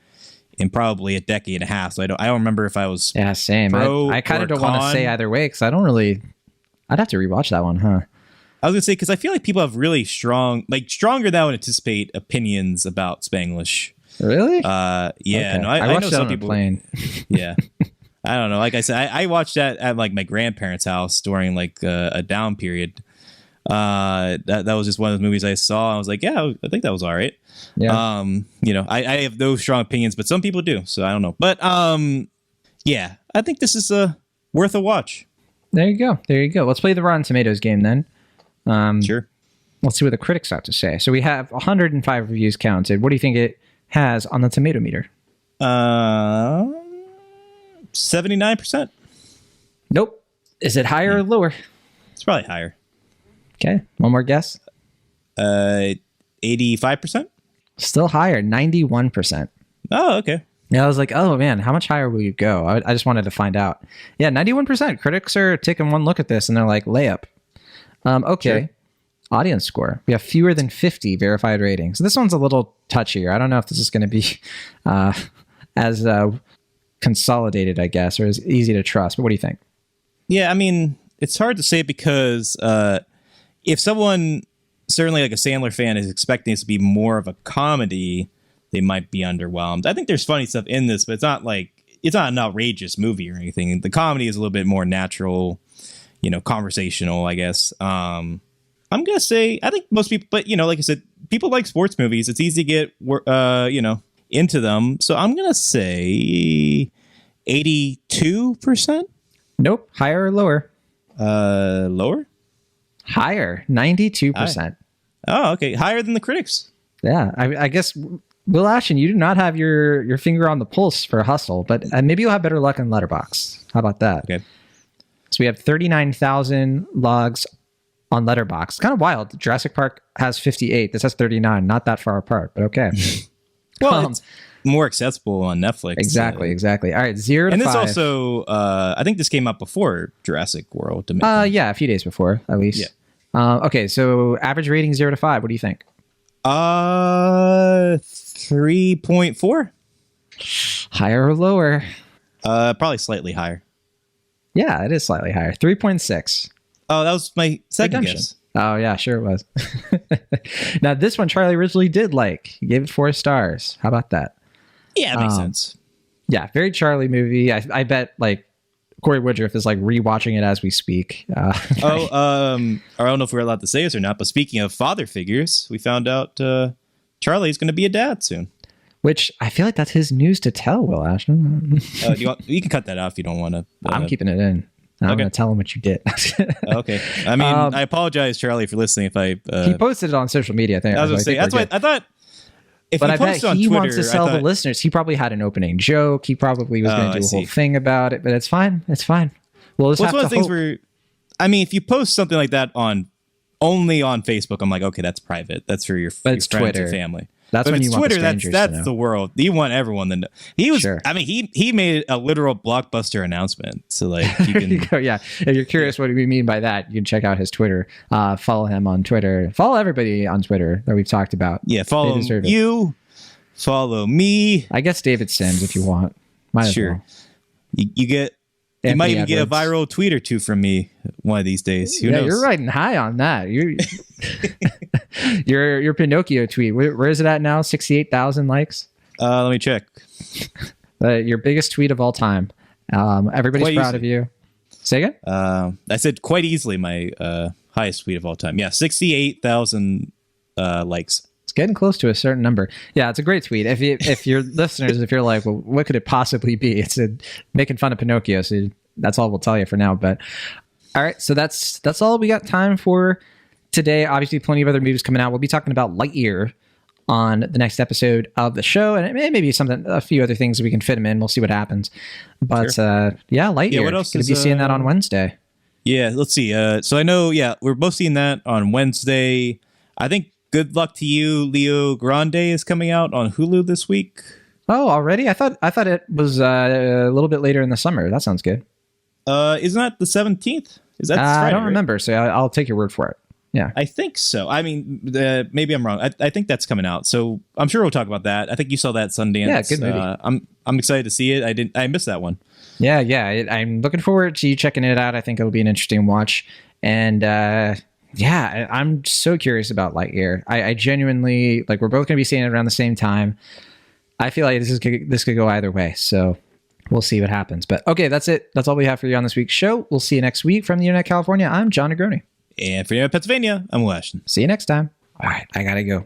in probably a decade and a half, so I don't remember if I was same. I kind of don't want to say either way because I don't really. I'd have to rewatch that one, huh? I was gonna say because I feel like people have really stronger than I would anticipate opinions about Spanglish. Really? Yeah. Okay. No, I know some people. Yeah. I don't know. Like I said, I watched that at like my grandparents' house during like a down period. That was just one of those movies I saw. I was like, yeah, I think that was all right. Yeah. You know, I have no strong opinions, but some people do, so I don't know. But yeah, I think this is worth a watch. There you go. Let's play the Rotten Tomatoes game then. Sure. Let's see what the critics have to say. So we have 105 reviews counted. What do you think it has on the tomato meter? 79%. Nope. Is it higher or lower? It's probably higher. Okay. One more guess. 85%. Still higher. 91%. Oh, okay. Yeah, I was like, oh man, how much higher will you go? I just wanted to find out. Yeah, 91%. Critics are taking one look at this and they're like, layup. Okay. Sure. Audience score. We have fewer than 50 verified ratings. This one's a little touchier. I don't know if this is going to be as consolidated, I guess, or as easy to trust. But what do you think? Yeah, I mean, it's hard to say because if someone, certainly like a Sandler fan, is expecting this to be more of a comedy, they might be underwhelmed. I think there's funny stuff in this, but it's not an outrageous movie or anything. The comedy is a little bit more natural, conversational, I guess. I'm gonna say I think most people, but like I said, people like sports movies. It's easy to get into them. So I'm gonna say 82%. Nope. Higher or lower? Lower. Higher. 92%. Oh, okay. Higher than the critics. Yeah, I guess. Will Ashton, you do not have your finger on the pulse for Hustle, but maybe you'll have better luck in Letterboxd. How about that? Okay. So we have 39,000 logs on Letterboxd. Kind of wild. Jurassic Park has 58. This has 39. Not that far apart, but okay. Well, it's more accessible on Netflix. Exactly. All right, 0 to 5. And this also, I think this came out before Jurassic World Dominion. Yeah, a few days before, at least. Yeah. Okay, so average rating 0 to 5. What do you think? 3.4. Higher or lower? Probably slightly higher. Yeah, it is slightly higher. 3.6. Oh, that was my second guess. Oh, yeah, sure it was. Now, this one Charlie originally did like. He gave it 4 stars. How about that? Yeah, it makes sense. Yeah, very Charlie movie. I bet like Corey Woodruff is like rewatching it as we speak. I don't know if we're allowed to say this or not, but speaking of father figures, we found out Charlie's going to be a dad soon. Which I feel like that's his news to tell, Will Ashton. You can cut that out if you don't want to. I'm keeping it in. I'm going to tell him what you did. Okay. I mean, I apologize, Charlie, for listening. If I he posted it on social media. I think I was going to say that's what I thought. But I bet he wants to sell the listeners. He probably had an opening joke. He probably was going to do a whole thing about it. But it's fine. It's fine. Well, it's one of the things where, I mean, if you post something like that only on Facebook, I'm like, okay, that's private. That's for your friends Twitter. and family. That's but when you want Twitter. the strangers That's to know. the world. You want everyone to know. He was. Sure. I mean, he made a literal blockbuster announcement. So like, you can. Yeah. If you're curious what we mean by that, you can check out his Twitter. Follow him on Twitter. Follow everybody on Twitter that we've talked about. Yeah. Follow you. Follow me. I guess David Sims if you want. Might as well. You get. You might even get a viral tweet or two from me one of these days. Who knows? You're riding high on that. Your Pinocchio tweet. Where is it at now? 68,000 likes. Let me check. Your biggest tweet of all time. Everybody's quite proud of you. Say again? I said quite easily my highest tweet of all time. Yeah, 68,000 likes. It's getting close to a certain number. Yeah, it's a great tweet. If your listeners, if you're like, well, what could it possibly be? It's making fun of Pinocchio. So that's all we'll tell you for now. But all right, so that's all we got time for today. Obviously, plenty of other movies coming out. We'll be talking about Lightyear on the next episode of the show, and it may be a few other things that we can fit them in. We'll see what happens. But Lightyear. Yeah, what else going to be seeing that on Wednesday? Yeah, let's see. So I know. Yeah, we're both seeing that on Wednesday. I think. Good Luck to You, Leo Grande is coming out on Hulu this week. Oh, already? I thought it was a little bit later in the summer. That sounds good. Isn't that the 17th? Is that Friday, I don't remember, so I'll take your word for it. Yeah, I think so. I mean, maybe I'm wrong. I think that's coming out, so I'm sure we'll talk about that. I think you saw that Sundance. Yeah, good movie. I'm excited to see it. I missed that one. Yeah. I'm looking forward to you checking it out. I think it'll be an interesting watch, and. Yeah, I'm so curious about Lightyear. I genuinely, like, we're both going to be seeing it around the same time. I feel like this could go either way, so we'll see what happens. But okay, that's it. That's all we have for you on this week's show. We'll see you next week. From the Internet California, I'm John Negroni. And for the Internet Pennsylvania, I'm Will Ashton. See you next time. All right, I got to go.